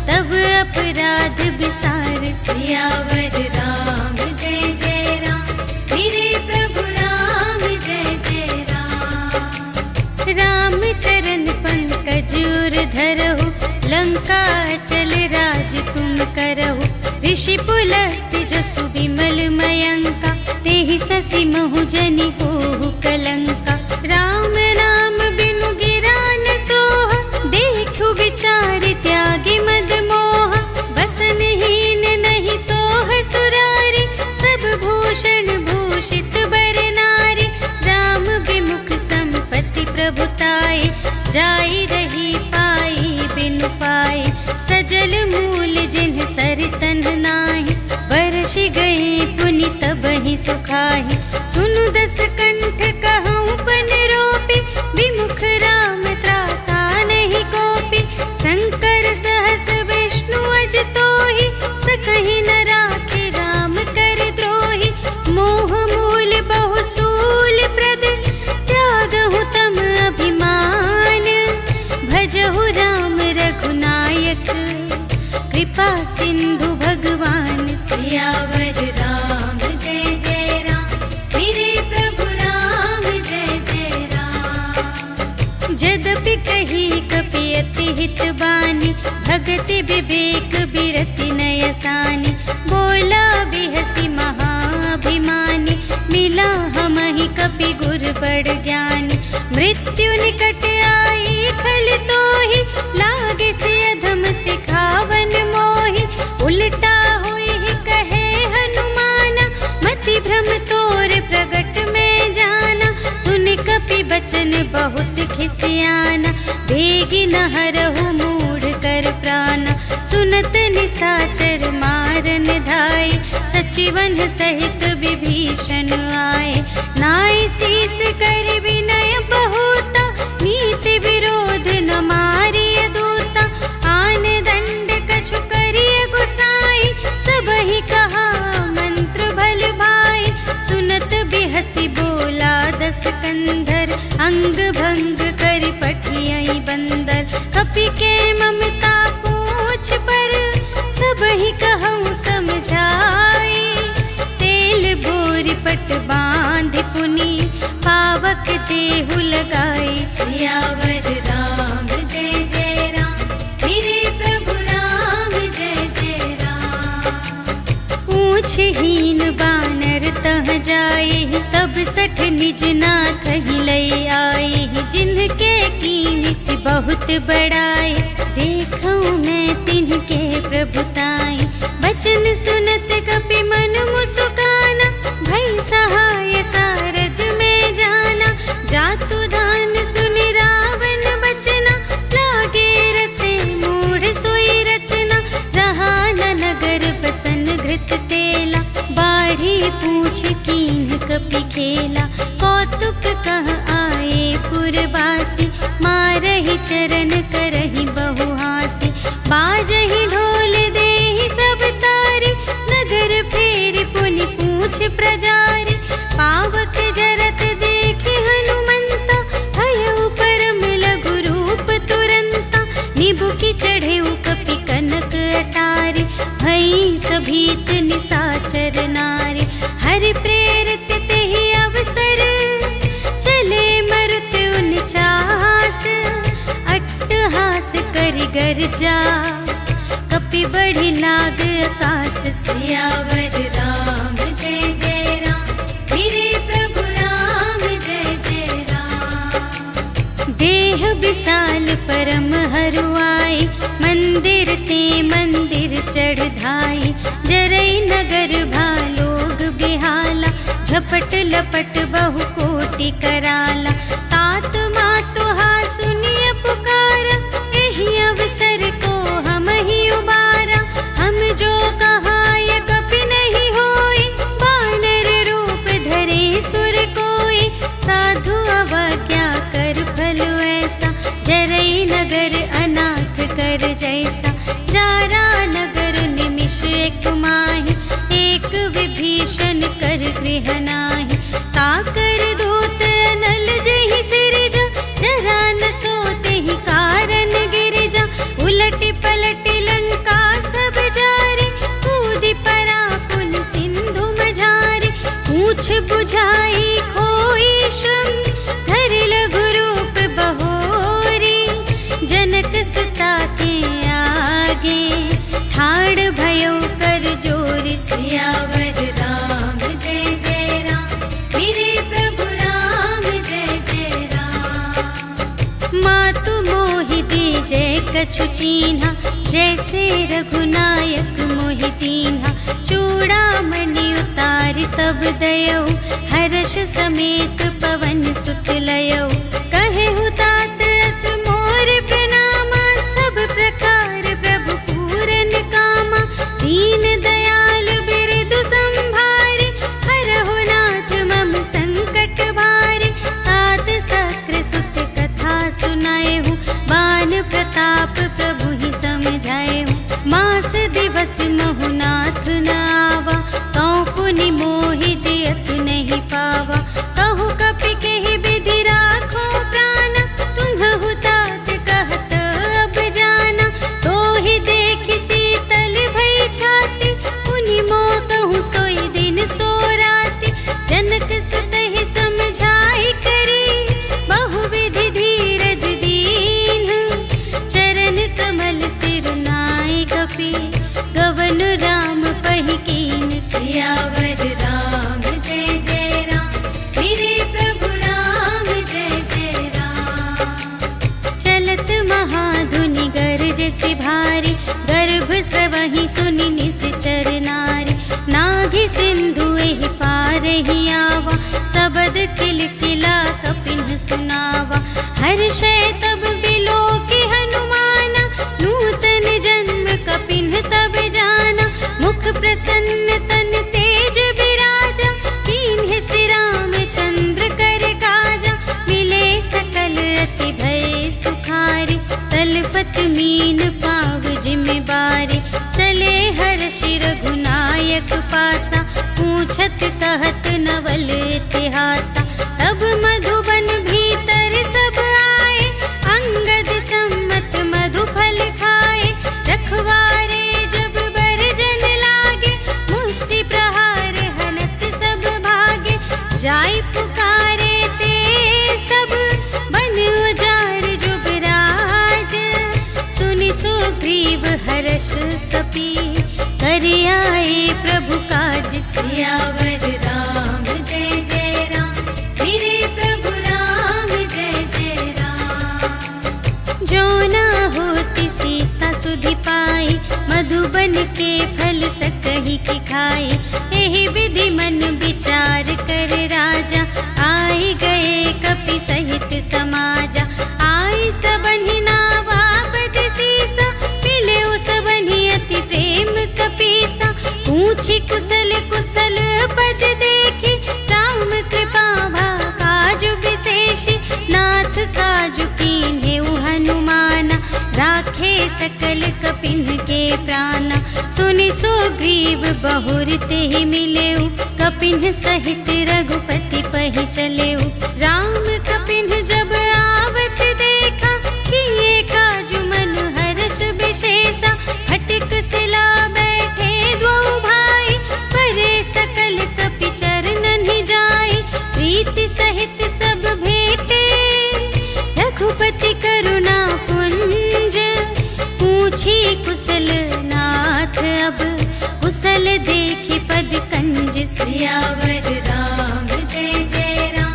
तब अपराध विसार। सियावर राम जय जय राम, मेरे प्रभु राम जय जय राम। राम चरण पंकज उर धरहु, लंका चल राज तुम करहु। ऋषि पुलस्त्य जसु विमल मयंका, तेहि ससि महु जनि होहु कलंका। राम नाम बिनु गिरा न सोह, देखु विचार त्यागी मद मोह। बसनहीन नहीं सोह सुरारी, सब भूषण भूषित बर नारी। राम विमुख संपत्ति प्रभुताई, जाई रही पाई बिनु पाई। सजल मूल जिन्ह सर तन्ह नाही, बरषि गए पुनि तबहि सुखाहि। सुनु दस कंठ कहऊँ पन रोपी, विमुख राम त्राता नहीं कोपी। शंकर सहस विष्णु अज तोहि, सकहि न राखे राम कर द्रोही। मोह मूल बहु सूल प्रद, त्यागहु तम अभिमान। भजहु राम रघुनायक, कृपा सिंधु भगवान। सियावर राम जय जय राम, मेरे प्रभु राम जय जय राम। जदपि कही कपि अति हित बानी, भगति विवेक बिरति नयसानी। बोला बिहसी महाभिमानी, मिला हमहि कपि गुर बड़ ज्ञानी। मृत्यु निकट आई खल तोहि, लागे से अधम सिखावन मोहि। उल्टा हुई कहे हनुमाना, मति भ्रम तोर प्रगट में जाना। सुन कपि बचन बहुत खिसियाना, बेगी न हरहु मूढ़ कर प्राणा। सुनत निसाचर मा सुग्रीवन सहित विभीषण आए। नाय शीस कर विनय बहुता, नीति विरोध न मारिय दूता। आन दंड कछु करिय गुसाई, सबहि कहा मंत्र भल भाई। सुनत बिहसी बोला दस कंधर, अंग भंग करि पठियहि बंदर। कपि के ममता पूछ पर, सबहि कहूँ समझाई। तेल बोरि पट बांध पुनि, पावक देहु लगाई। सियावर राम जय जय राम, मेरे प्रभु राम जय जय राम। पूछहीन बानर तह जाए, तब सठ निज नाथ ही लई आए। जिनके कीन्ह बहुत बड़ाई, देखूं मैं तिनके प्रभुताई। बचन सुनत कपि मन मुस्काना, भई सहाय सारथ में जाना। जातु दान सुनि रावण बचना, लागे रचे मूढ़ सोई रचना। रहा न नगर बसन घृत तेला, बाढ़ी पूछ कीन्ह कपि खेला। कौतुक कह आए पुरवासी, मारहि चरण करहि बहुहासी। बाजहि ढोल देहि सब तारी, नगर फेरि पुनि पूछ प्रजारी। पावक जरत देखि हनुमंता, भयउ परम लघु रूप तुरंता। निबुकि चढ़ेउ कपि कनक अटारी, भई सभीत निसाचर नारी। हरि प्रेरित तेहि अवसर, चले मरुत उनचास। अट्टहास करि गर्जा, कपि बढ़ि लाग आकाश। सियावर राम जय जय राम, मेरे प्रभु राम जय जय राम। देह विशाल परम हरुआई, मंदिर ते मंदिर चढ़ धाई। जरई नगर भालोग बिहाला, झपट लपट बहु कोटि कराला। तात मातुहा सुनिय पुकारा, एहि अवसर को हम ही उबारा। हम जो कहाय कपि नहीं होई, बानर रूप धरे सुर कोई। साधु अवज्ञा कर फल ऐसा, जरई नगर अनाथ कर जैसा। जारा नगर निमिष एक माहि, एक विभीषण कर गृह नाही। ताकर दूत अनल जहि सिरजा, जरा न सोते ही कारण गिरिजा। उलटि पलटि लंका सब जारे, कूदि परा पुन सिंधु मझारे। पूछ बुझाई खोई श्रम, धरि लघु रूप बहोरी। जनक सुता के आगे, ठाड़ भयो कर जोरी। सियावर राम जय जय राम, मेरे प्रभु राम जय जय राम। मातु मोहि दीजे कछु चीन्हा, जैसे रघुनायक मोहि दीन्हा। चूड़ामणि उतारि तब दयौ, हर्ष समेत पवन सुत लयौ। कहेहु तात अस मोर प्रणामा, सब प्रकार प्रभु पूरन कामा। दीन दयाल बिरदु संभारे, हरहु नाथ मम संकट भारे। तात सक्र सुत कथा सुनाएहु, बान प्रताप प्रभु ही समझाएहु। मास दिवस महु नाथ न आवा, तौ पुनि मोहि जियत नहीं पावा। कहु कपि केहि विधि राखो प्राण, तुम्हु तात कहत अब जाना। तोहि देखि शीतल भई छाती, पुनि मोह कहूँ सोई दिन सो राति। जनक सुतहि समझाई करी, बहुविधि धीरज दीन। चरण कमल सिर नाय कपि, गवन राम पहि कीन। सियावर राम जय जय राम, मेरे प्रभु राम जय जय राम। चलत महाधुनि गरजसि भारी, गर्भ स्रवहि सुनि निश्चर नारी। नाघि सिंधु एहि पार ही आवा, सबद किलकिला कपिन सुनावा। हर्षै तब बिलोकि हनुमाना, नूतन जन्म कपिन तब जाना। मुख प्रसन्न नायक पासा, पूछत कहत नवल इतिहासा। तब मधुबन भीतर सब आए, अंगद सम्मत मधु फल खाए। रखवारे जब बरजन लागे, मुष्टि प्रहार हनत सब भागे। जाय पुकारे ते सब बन उजार जुबराज, सुनि सुग्रीव हर्ष कपि, कर आए प्रभु काज। सियावर राम जय जय राम, मेरे प्रभु राम जय जय राम। जो न होती सीता सुधि पाई, मधुबन के फल सकहि की खाई। एहि विधि मन विचार कर राजा, आए गए कपि सहित समाजा। आई सबनि नावा बद सीसा, मिले सबनि अति प्रेम कपीसा। पूछी कुशल कुशल पद देखी, राम कृपा भा काजु विशेषी। नाथ काजु कीन्हेउ हनुमाना, राखे सकल कपिन के प्राणा। सुनि सुग्रीव बहुर तेहि मिलेउ, कपिन सहित रघुपति पहि चलेउ। राम कपिन जब आवत देखा, किए काजु मन हर्ष विशेषा। फटिक सिला बैठे द्वौ भाई, परे सकल कपि चरणन ही जाई। प्रीति सहित सब भेटे, रघुपति करुणा पुंज। पूछी कुशल नाथ अब, कुशल देखी पद कंज। सियावर राम जय जय राम,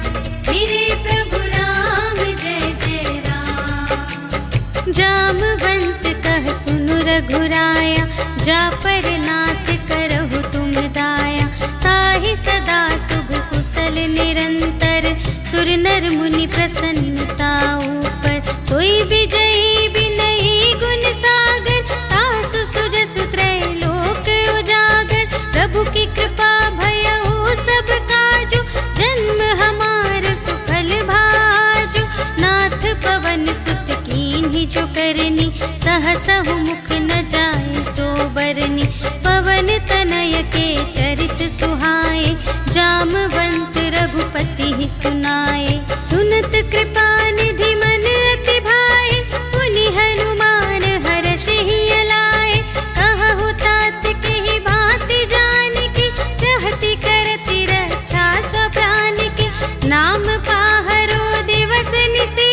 मेरे प्रभु राम जय जय राम। जामवंत कह सुनु रघुराया, जा पर नाथ करहु तुम दाया। ताहि सदा शुभ कुशल निरंतर, सुर नर मुनि प्रसन्नता ऊपर। सोई विजयी बिनयी गुण सागर, तासु सुजसु त्रैलोक उजागर। प्रभु की कृपा भयउ सब काजु, जन्म हमार सुफल भाजु। नाथ पवन सुत कीन्ही जो करनी, सहसहु मुख न जाय सो बरनी। पवन तनय के चरित सुहाए, जामवंत रघुपति ही सुनाए। सुनत कृपा निधि मन अति भाए, पुनि हनुमान हर्ष ही अलाए। कहु तात केहि भांति जानकी, रहति करति रक्षा स्वप्राण की। नाम पाहरो दिवस निसी,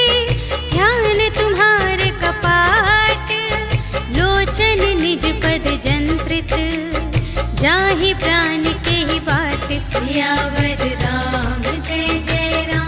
ध्यान तुम्हारे कपाट। लोचन निज पद जंत्रित, जाहि प्राण के ही बाट। सियावर राम जय जय राम,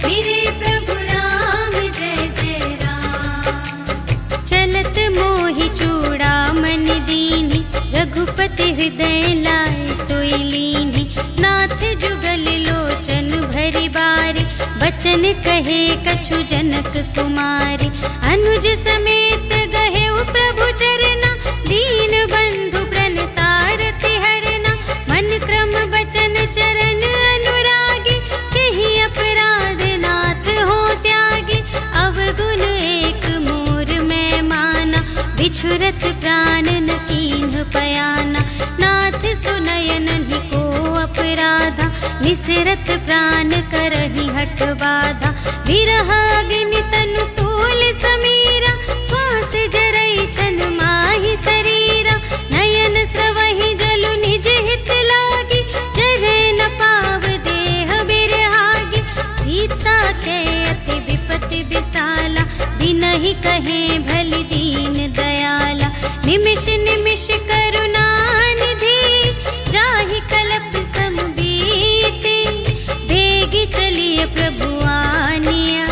मेरे प्रभु राम जय जय राम। चलत मोहि चूड़ामणि दीन्हि, रघुपति हृदय लाए सोई लीन्हि। नाथ जुगल लोचन भरि बारी, बचन कहे कछु जनक कुमारी। अनुज समेत गहेउ प्रभु चरना, दीन बंधु प्रणतारति हरना। मन क्रम बचन चरण अनुरागी, केहि अपराध नाथ हो त्यागी। अवगुण एक मोर मैं माना, बिछुरत प्राण न कीन्ह पयाना। नाथ सुनयन ही को अपराधा, निसरत प्राण करहि हठ बाधा। विरह अग्नि तनु तूल समीरा, श्वास जरई छन माहि शरीरा। नयन स्रवहि जलु निज हित लागी, जरै न पाव देह बिरहागी। सीता के अति विपति विसाला, बिनहि कहे भलि दीन दयाला। निमिष निमिष करुणा निधि, जाहि कलप सम बीति। बेगी चलिए प्रभु आनिया,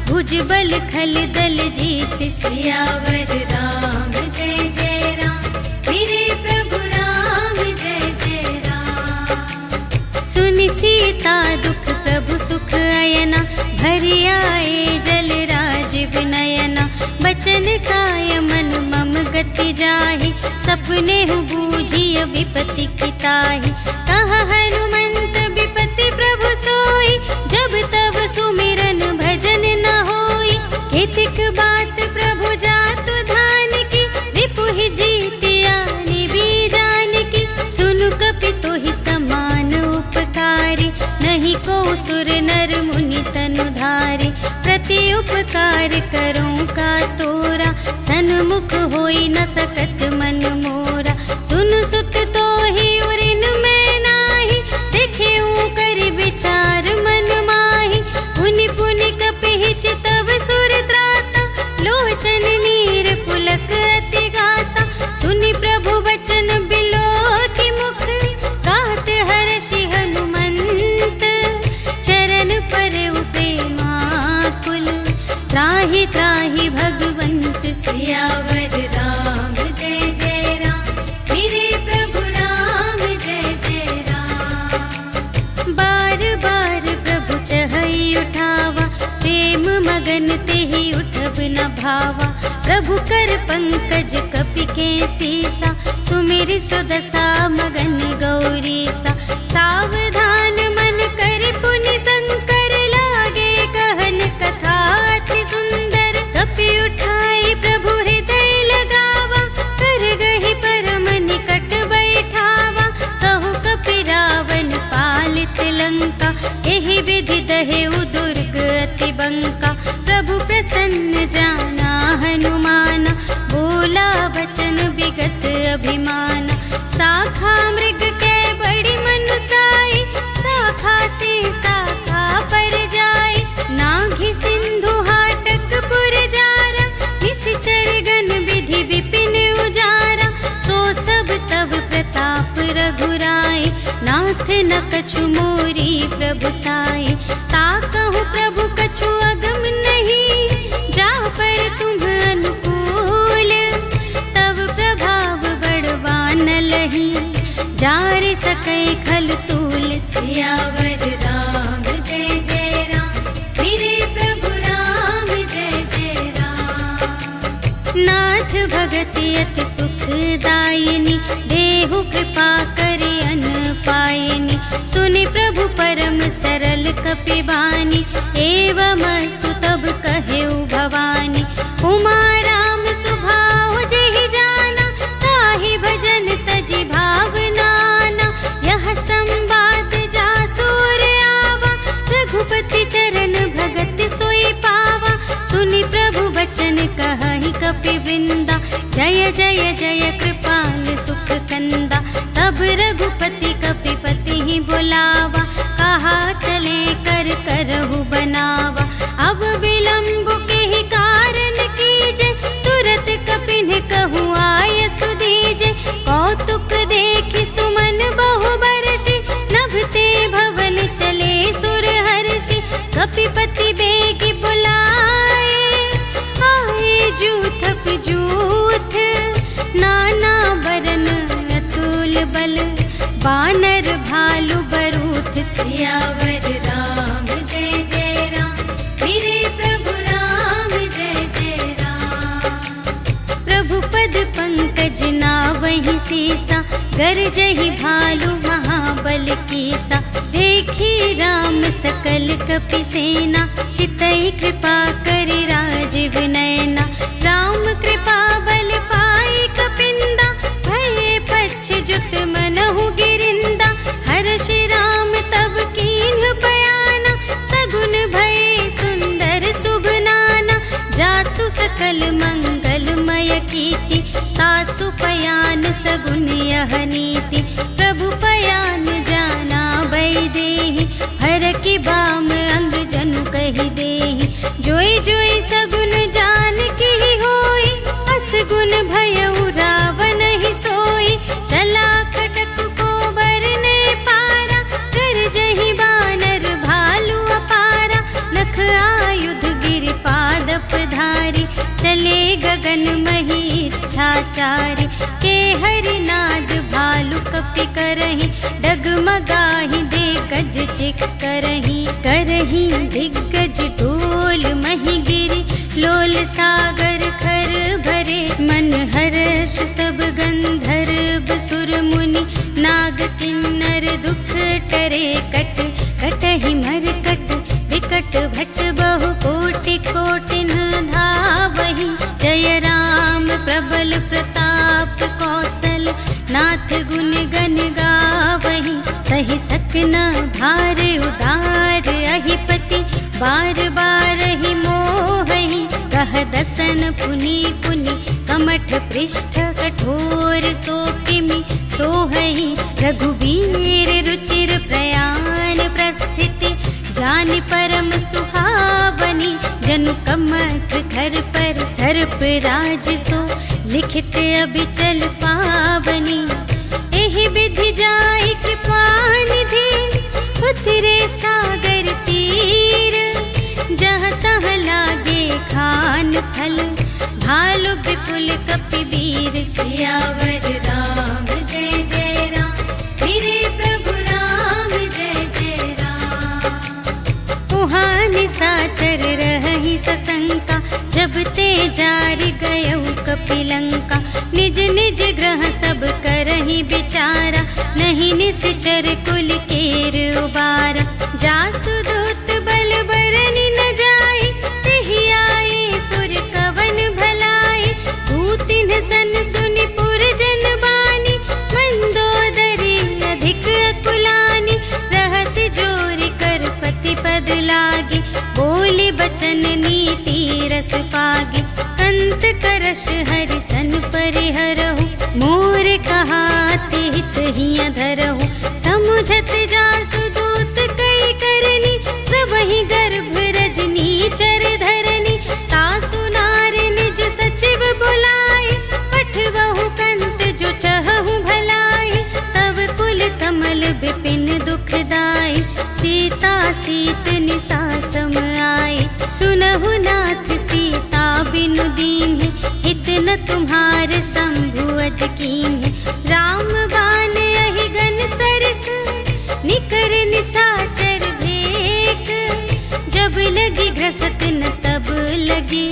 भुज बल खल दल जीत। सियावर राम जय जय राम, मेरे प्रभु राम जय जय राम। सुनि सीता दुख प्रभु सुख अयना, भरि आए जल राज विनयना। बचन काय मन मम गति जाहि, सपने हु बूझिय विपति किताहि। कह हनुमंत विपति प्रभु सोई, जब तब सुमिरन भजन न होई। केतिक बात प्रभु जातु धान की, रिपुहि जीत आनि भी जान की। सुनु सुर नर मुनि तनु धारे, प्रति उपकार करूं का तोरा, सन्मुख होई न सकत मन मोरा। सुन सुत तो ही उरिन में नाही, देखे कर विचार मन माही। पुनि पुनि कपिहि चितव सुर त्राता, लोचन नीर पुलक अति गाता। सुनि प्रभु वचन बिलो की मुख, गात हर्षि हनुमंत। चरण पर प्रेमाकुल, त्राहि त्राहि भगवंत। सियावर राम जय जय राम, मेरे प्रभु राम जय जय राम। बार बार प्रभु चहई उठावा, प्रेम मगन तेहि उठब न भावा। प्रभु कर पंकज कपि के सीसा, सुमिर सुदशा मगन गौरीसा। सावधान मन कर पुनि शंकर, लागे कहन कथा अति सुंदर। कपि उठाई प्रभु हृदय लगावा, कर गहि परम निकट बैठावा। कहु कपि रावण पालित लंका, एहि विधि दहेउ दुर्ग अति बंका। प्रभु प्रसन्न जाना हनुमाना, बोला वचन विगत अभिमाना। शाखा मृग के बड़ी मनुसाई, शाखा ते शाखा पर जाई। नाघि सिंधु हाटक पुर जारा, निश्चर गण विधि विपिन उजारा। सो सब तव प्रताप रघुराई, नाथ न कछु मोरी प्रभुताई। ताकहु प्रभु कछु अगम नहीं, जा पर तुम अनुकूल। तव प्रभाव बड़वान लही, जार सकै खल तूल। सियावर राम जय जय राम, मेरे प्रभु राम जय जय राम। नाथ भगति अति सुखदायिनी, देहु कृपा करि अन पायिनी। सुनि प्रभु परम सरल कपि बानी, एवमस्तु तब कहेउ भवानी। उमा राम सुभाव जेहि जाना, ताहि भजन तजि भावनाना। यह संवाद जासुर आवा, रघुपति चरण भगत सोई पावा। सुनि प्रभु वचन कहहि कपि वृंदा, जय जय जय कृपाल सुख कंदा। तब रघुपति कपिपति ही बुलावा, कहा चले कर करहु बनावा। अब विलंब के ही कारण कीजे, तुरत कपिन कहूँ आय सुदीजे। कौतुक देखि सुमन बहु बरषि, नभते भवन चले सुर हर्षि। कपिपति बेगी बुलाए, आए जूथप जूथ। नाना बरन अतुल बल, बानर भालु बरूथ। सियावर राम जय जय राम, मेरे प्रभु राम जय जय राम। प्रभु पद पंकज नावहि सीसा, गरजहि भालु महाबल कीसा। देखी राम सकल कपि सेना, चितई कृपा करि राजीव नयना। राम कृपा बल पाई कपिंदा, भये पच्छ जुत मनहु गिरिंदा। हर्षि राम तब कीन्ह बयाना, सगुन भये सुंदर शुभ नाना। जासु सकल मंगलमय कीर्ति, तासु पयान सगुन यह नीति। प्रभु पयान जाना वैदेही, हर की बाम अंग जनु कहि देहि। जोई जोई सगुन जान की होई, असगुन भयउ रावण ही सोई। चला खटक को बरने पारा, कर जहि बानर भालु अपारा। नख आयुध गिरि पादप धारी, चले गगन मही इच्छाचारी। के हरिनाद भालु कपि करहि, डगमगाहि दे गज चिक करहि। करहि दिग्गज ढोल मही गिरि, लोल सागर खर भरे। मन हर्ष सब गंधर्व सुर मुनि, नाग किन्नर दुख टरे। कट कटहि मरकट विकट भट, बहु कोटि कोटिन धावहि। जय राम प्रबल प्रताप कौशल, नाथ गुण गण गावहि। सही सकना भार उदार अहिपति बार बार ही मोहि कह दसन पुनि पुनि कमठ पृष्ठ कठोर सो किमि सोहहि रघुबीर रुचिर प्रयाण प्रस्थिति जानि परम सुहावनी जनु कमठ घर पर सर्प राज सो लिखित अबिचल पावनी एहि विधि जाय कृपा निधि उतरे सागर तीर जहाँ तहाँ लागे खान फल भालु विपुल कपिवीर सियावर राम जय जय राम मेरे प्रभु राम जय जय राम। उहाँ निसाचर रही सशंका जब ते जारि गयौ कपिलंका निज निज ग्रह सब करहि विचारा नहीं निश्चर कुल केर उबारा जासु दूत बल बरनि न जाय तेहि आए पुर कवन भलाई भूतिन सन सुनि पुर जन बानी मंदोदरी अधिक अकुलानी रहस्य जोरि कर पति पद लागी बोली बचन नीति रस पागी कंत करश हरि सन परिहरहु मोर कहाते हित हिय धरहु समुझत जासु दूत कई करनी सबहि गर्भ रजनी चर धरनी तासु नार निज सचिव बुलाए पठवहु कंत जो चहहु भलाई तब कुल कमल विपिन दुखदाई सीता सीत निसा सम आए सुनहु नाथ सीता बिनु दीन्हि हित न तुम्हार शंभु अज कीन्हि राम बान अहि गन सरस निकर निसाचर भेक जब लगी घसत न तब लगी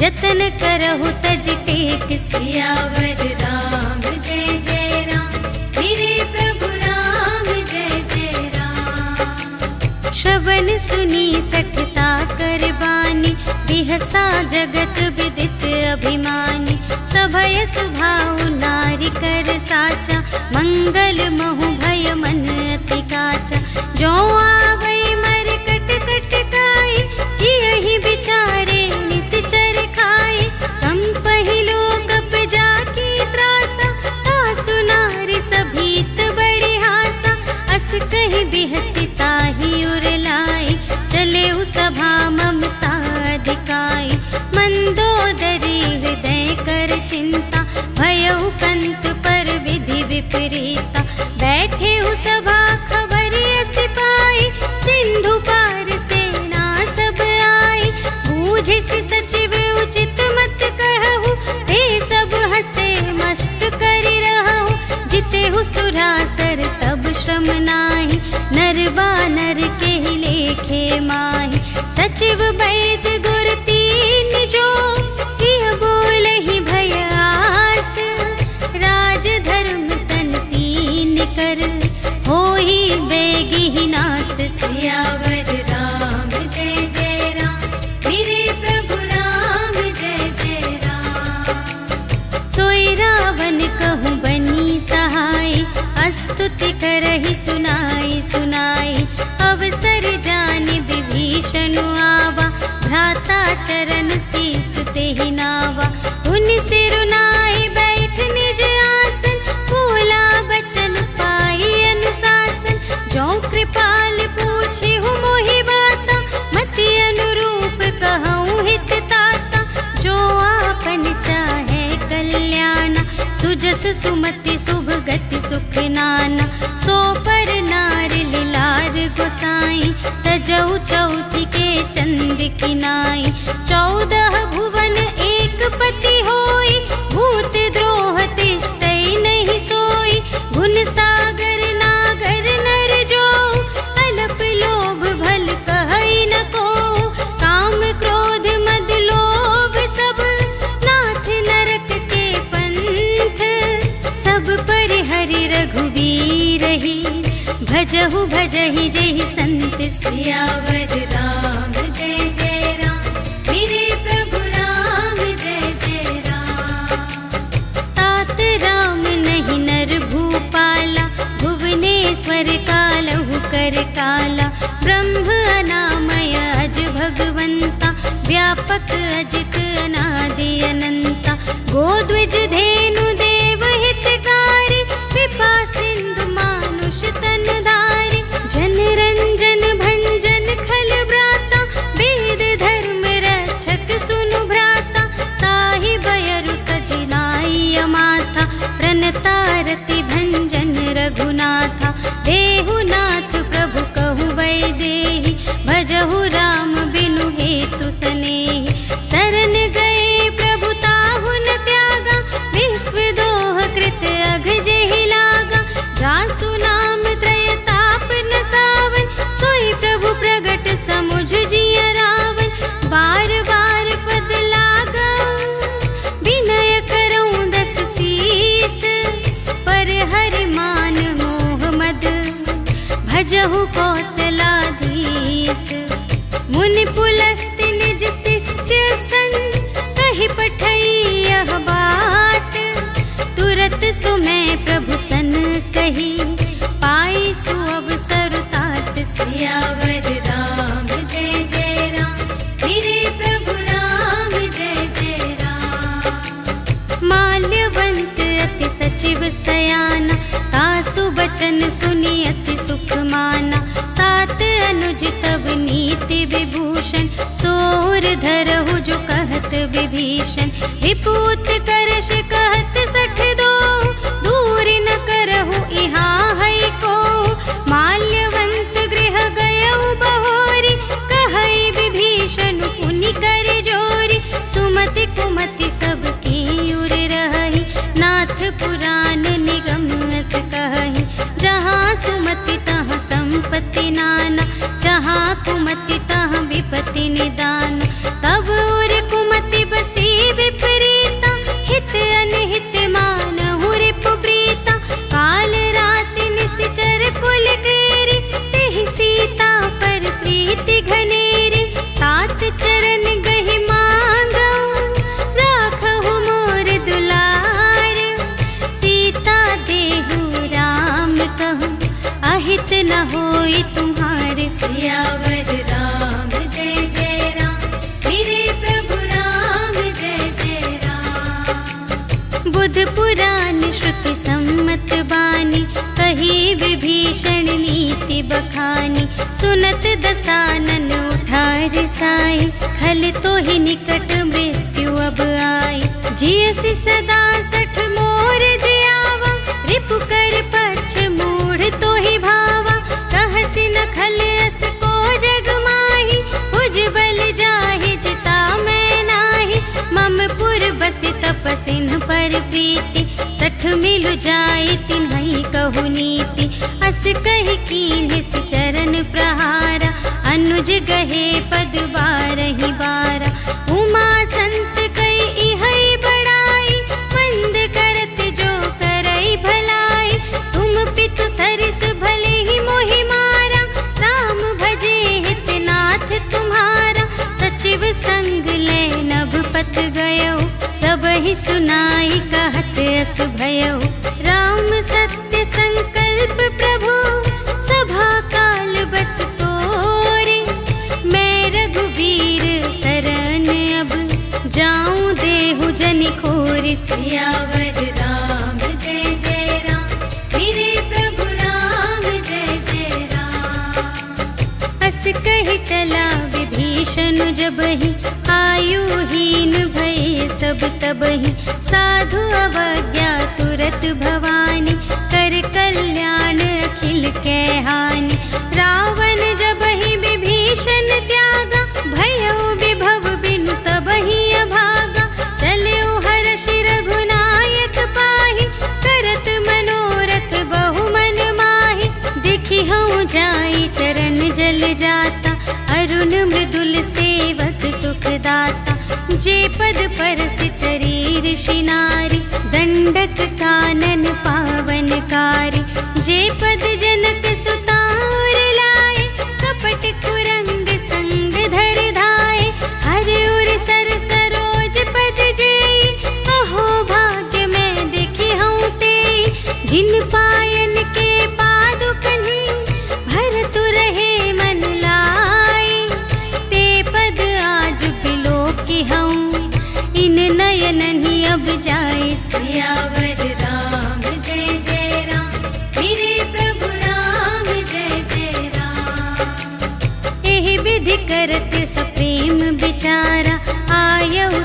जतन करहु तज टेक सियावर राम जय जय राम मेरे प्रभु राम जय जय राम। श्रवण सुनी सठता कर बानी बिहसा जगत विदित अभिमानी सभय सुभाउ नारी कर साचा मंगल महु भय मन अति काचा जो आवै मर कट कट काई जियहि बिचारे निश्चर खाई कम पहिलो कप जाकी त्रासा तासु नारी सभीत बड़ी हासा अस कहि बिहसिता ही उरलाई चले सभा ममता दिखाई मंदोदरी हृदय कर चिंता भयउ कंत पर विधि विपरीता बैठे सभा खबर सिपाही सिंधु पार सेना सब आई बूझिसि सचिव उचित मत कहु ते सब हसे मस्त करि रहु जितेहु सुरासर तब श्रम नाही नर बानर के लेखे माही सचिव वैद गुर तीन जो प्रिय बोलहि भय आस राज धर्म तन तीन कर होहि बेगी नास सियावर राम जय जय राम मेरे प्रभु राम जय जय राम। सोई रावण कहूँ बनी सहाय स्तुति करहि सुनाई सुनाई अवसर जानि विभीषण आवा भ्राता चरण शीस तेहि नावा उन सिरुनाई बैठ निज आसन बोला बचन पाई अनुशासन जो कृपाल पूछे हूँ मोहि बाता मति अनुरूप कहूँ हित ताता जो आपन चाहे कल्याण सुजस सुमति शुभ गति सुख नाना सो पर नार लिलार गोसाई तजौ चौथी के चंद की नाई 14 भुवन एक पति होई भूत द्रोह तिष्ठै नहीं सोई गुण सागर नागर नर जो अलप लोभ भल कहै न को काम क्रोध मद लोभ सब नाथ नरक के पंथ सब पर हरि रघुवीर ही भजहु भजहि जेहि संत सियावर राम जय जय राम मेरे प्रभु राम जय जय राम। तात राम नहीं नर भूपाला भुवनेश्वर का व्यापक अजित अनादि अनंता, गोद्विज धेनु देव हितकारी, कृपा सिंधु मानुष तन धारी, जन रंजन भंजन खल ब्राता, वेद धर्म रक्षक सुनु भ्राता, ताहि बयरु तजिनाई माथा, प्रणतारति भंजन रघुनाथा, देहुनाथ प्रभु कहु वैदेही, भजहु राम बिनु हेतु सनेही, शरण गए प्रभु ताहु न त्यागा, विश्व दोह कृत अघ जेहि लागा, जासु नाम त्रय ताप न सावन, सोई प्रभु प्रगट समुझ जिय रावण, बार बार पद लागा विनय करऊं दस सीस, पर हरि मान मोह मद, भजहु कौशलाधीश, मुनि पुलस्त्य निज शिष्य संग, कहि पठई यह बात, तुरत सुमय प्रभु सन कही, पाई सुअवसर तात, सियावर राम जय जय राम, मेरे प्रभु राम जय जय राम। माल्यवंत अति सचिव सयाना, तासु बचन सुनि अति सुख माना, तात अनुज तब नीति विभूषण, सोर धरहु जो कहत विभीषण, रिपुत करश कहत सठ दो, दूर न करहु इहाँ है को, माल्यवंत गृह गयउ बहोरी, कहई विभीषण पुनि कर जोरी, सुमति कुमति सब की उर रही, नाथ पुराण निगम अस कहही, जहाँ सुमति तहाँ संपत्ति नाना, जहाँ कुमति तहाँ विपत्ति निदान, तब उर कुमति बसी विपरीता, हित अनहित मानहु रिपु प्रीता, काल राति निश्चर कुल केरी, तेहि सीता पर प्रीति घनेरी, तात चरण गहि मांगऊ, राखहु मोर दुलार, सीता देहु राम कहूँ, अहित न होई तुम्हारे, सियावर राम जय जय राम, मेरे प्रभु राम जय जय राम। बुध पुराण श्रुति सम्मत बानी, कही विभीषण नीति बखानी, सुनत दसानन उठा रिसाई, खल तो ही निकट मृत्यु अब आई, जियसि सदा सठ मोर जियावा, रिपु कर पक्ष मूढ़ तो ही भावा, कहसि न खल अस को जग माही, भुज बल जाहि जिता मैं नाही, मम पुर बसि तपसिन पर प्रीति, सठ मिलु जाई तिन्हई कहु नीति, अस कहि कीन्हि सि चरण प्रहारा, अनुज गहे पद बारहि बारा, उमा संत कई इहै बड़ाई, मंद करत जो करई भलाई, तुम पितु सरिस भले ही मोहि मारा, राम भजे हित नाथ तुम्हारा, सचिव संग ले नभ पत गयो, सब ही सुनाई कहत अस भयो, राम सत्य संकल्प प्रभु, सभा काल बस तोरे, मैं रघुबीर शरण अब, जाऊं देहु जनि खोरि, सियावर राम जय जय राम, मेरे प्रभु राम जय जय राम। अस कहि चला विभीषण जबहि, आयुहीन भये सब तबहि, साधु अवज्ञा तुरत भवानी, कर कल्याण अखिल कै हानि, रावण जबहि विभीषण त्यागा, भयउ विभव बिनु तबहि अभागा, चलऊ हर्षि रघुनायक पाहि, करत मनोरथ बहु मन माहि, देखि हऊँ जाई चरण जल जाता, अरुण मृदुल सेवक सुखदाता, जे पद परसितरी ऋषि नारी, दंडक कानन पावनकारी, जे पद जनक सुतार लाए, कपट कुरंग संग धर धाए, हर उर सर सरोज पद जेई, अहो भाग्य मैं देखी हूँ तेई, जिन पायन के पादुकन्हि, भरतु रहे मन लाई, ते पद आज बिलोक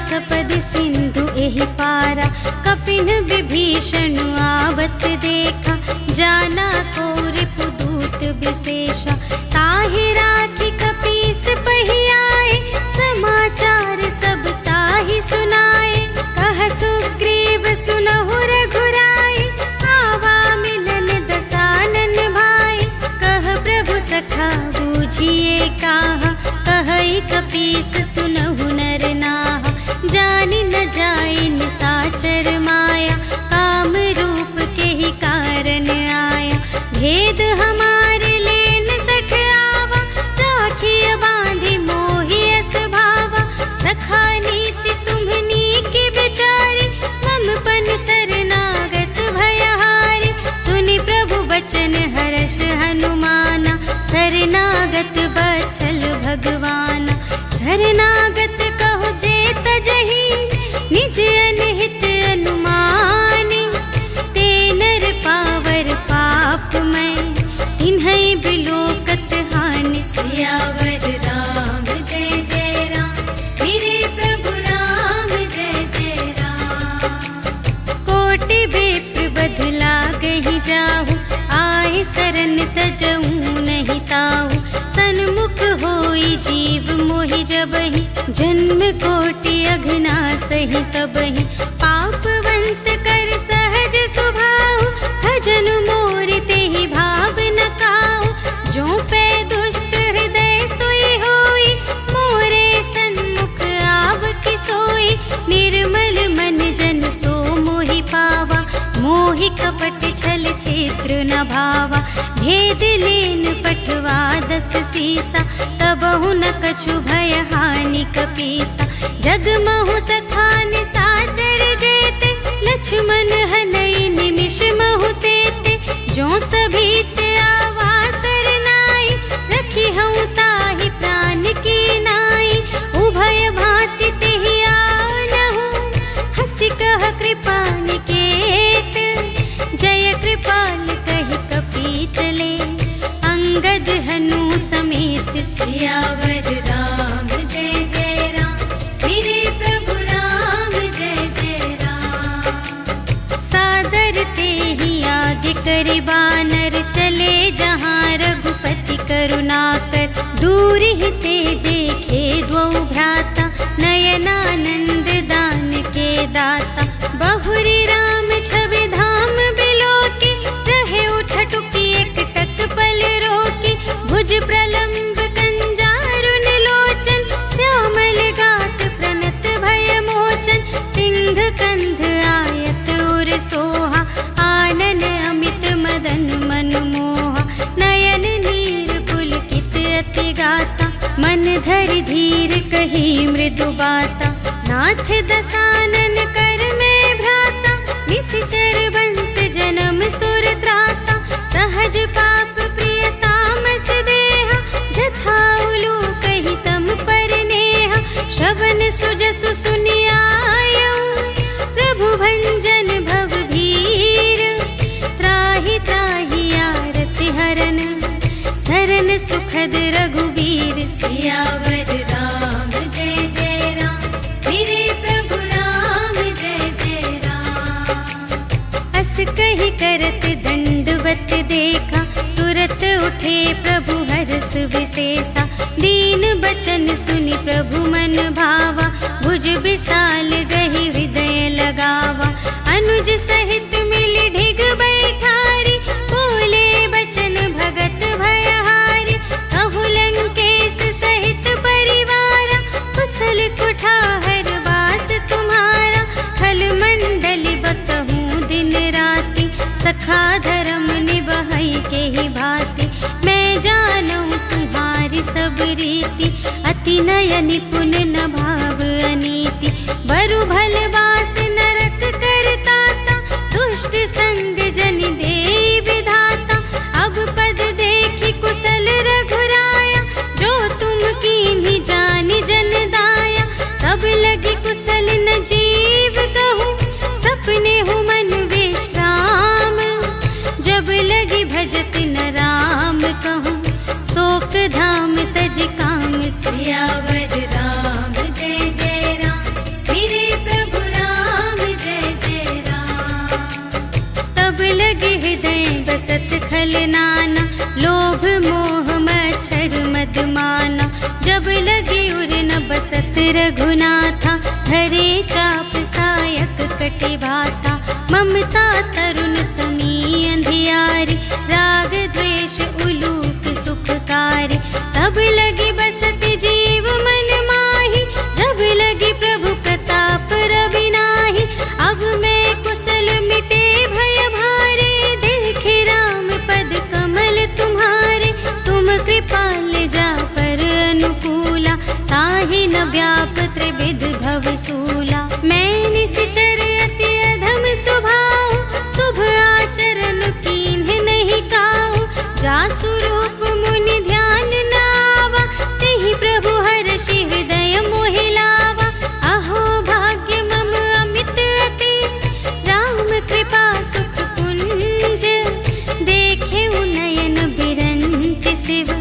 सपद सिंधु एहि पारा, कपिन विभीषण आवत देखा, जाना को रिपुदूत विशेषा, ताहि राखी कपीस पहियाए, समाचार सब ताहि सुनाए, कह सुग्रीव सुनहु रघुराई, आवा मिलन दसानन भाई, कह प्रभु सखा बूझिए काहा, कहई कपीस सुनहु नर नाहा, जानि न जाई निसाचर माया, काम रूप के ही कारण आया, भेद हमारे लेन सठ आवा, राखिय बांधि मोहि अस भावा, सखा नीति तुम्हनी की बिचारी, मम पन शरणागत भयहारी, सुनि प्रभु बचन हर्ष हनुमाना, शरणागत बचल भगवाना, शरणागत कहो जे तजहि, निज अनहित अनुमानी, ते नर पावर पाप मैं, तिन्है बिलोकत हानि, सियावर राम जय जय राम, मेरे प्रभु राम जय जय राम, कोटि विप्र बदला गहि जाहु, आए सरन तजऊ नहीं ताहु, सन्मुख होई जीव मोहि जबहि, जन्म कोटि अघना सही तबहि, पापवंत कर सहज सुभाहु, भजन मोर तेहि भाव न काहु, जो पै दुष्ट हृदय सोई होई, मोरे सन्मुख आव कि सोई, निर्मल मन जन सो मोहि पावा, मोहि कपट छल छिद्र न भावा, भेद लेन पठवा दस सीसा, तबहु न कछु भय हानि कपीसा, जगमहु सखा निसाचर जेते, लक्ष्मण हनई निमिष महु तेते, जो सभीत आवा सरनाई, रखी हूँ ताहि प्राण की नाई, उभय भांति तेहि आनहु, हंसी कह कृपा निकेत, जय कृपाल कहि कपी चले, अंगद हनु समेत, सियावर राम जय जय राम, मेरे प्रभु राम जय जय राम, सादर तेहि आगे करि बानर, चले जहाँ रघुपति करुणाकर, दूर ही ते देखे द्वौ भ्राता, नयनानंद दान के दाता, बहुरी राम छवि धाम बिलोकी, रहे उठटुकी एक टक पल रोकी, भुज प्रलंब कंजारुन लोचन, श्यामल गात प्रणत भय मोचन, सिंह कंध आयत उर सोहा, आनन अमित मदन मन मोहा, नयन नीर पुलकित अति गाता, मन धरि धीर कही मृदु बाता, नाथ दसानन कर में भ्राता, निश्चर वंश जन्म सुर त्राता, सहज पाप प्रिय तामस देहा, जथा उलूक ही तम पर नेहा, श्रवण सुजसु सुनियायऊ, प्रभु भंजन भव भीर, त्राहि त्राहि आरति हरन, सरन सुखद रघुबीर, सियावर राम जय जय राम, मेरे प्रभु राम जय जय राम, अस कहि करत दंडवत देखा, तुरत उठे प्रभु हर्ष विशेषा, दीन बचन सुनि प्रभु मन भावा, भुज विशाल गहि हृदय लगावा, अनुज सहित मिलि ढिग बैठारी, बोले बचन भगत भयहारी, कहु लंकेश सहित परिवारा, कुशल कुठार वास तुम्हारा, खल मंडल बसहु दिन राति, सखा धर्म निबहई के ही भांति, मैं जानूं तुम्हारी सब रीति, अति नय निपुण न भाव अनीति, बरु भल बास नरक करताता, दुष्ट संग जन देई विधाता, अब पद देखी कुशल रघुराया, जो तुम कीन्ही जानि जन दाया, तब लगी कुशल न जीव कहूँ, सपने हूँ मन विश्राम, जब लगी भजत न राम कहूँ, शोक धाम तज काम, सियावर राम जय जय राम, बसत खल नाना, लोभ मोह मच्छर मदमाना। जब लगे उर न बसत रघुनाथा, धरे चाप सायक कटि भाता। ममता तरुण तमी अंधियारी, राग द्वेष उलूक सुखकारी। तब लगी बसत जीव मन माही, जब लगी प्रभु प्रताप रवि नाही। अब मैं कुशल मिटे भय भारे, देखे राम पद कमल तुम्हारे। तुम कृपाल जा पर अनुकूला, ताहि न व्याप त्रिविध भव सूला। मैं निश्चर अति अधम स्वभाव, शुभ आचरण कीन्ह नहीं काहू। जासु रूप मुनि ध्यान न आवा, तेहि प्रभु हर्षि हृदय मोहि लावा। अहो भाग्य मम अमित अति, राम कृपा सुख कुंज। देखे नयन बिरंच शिव,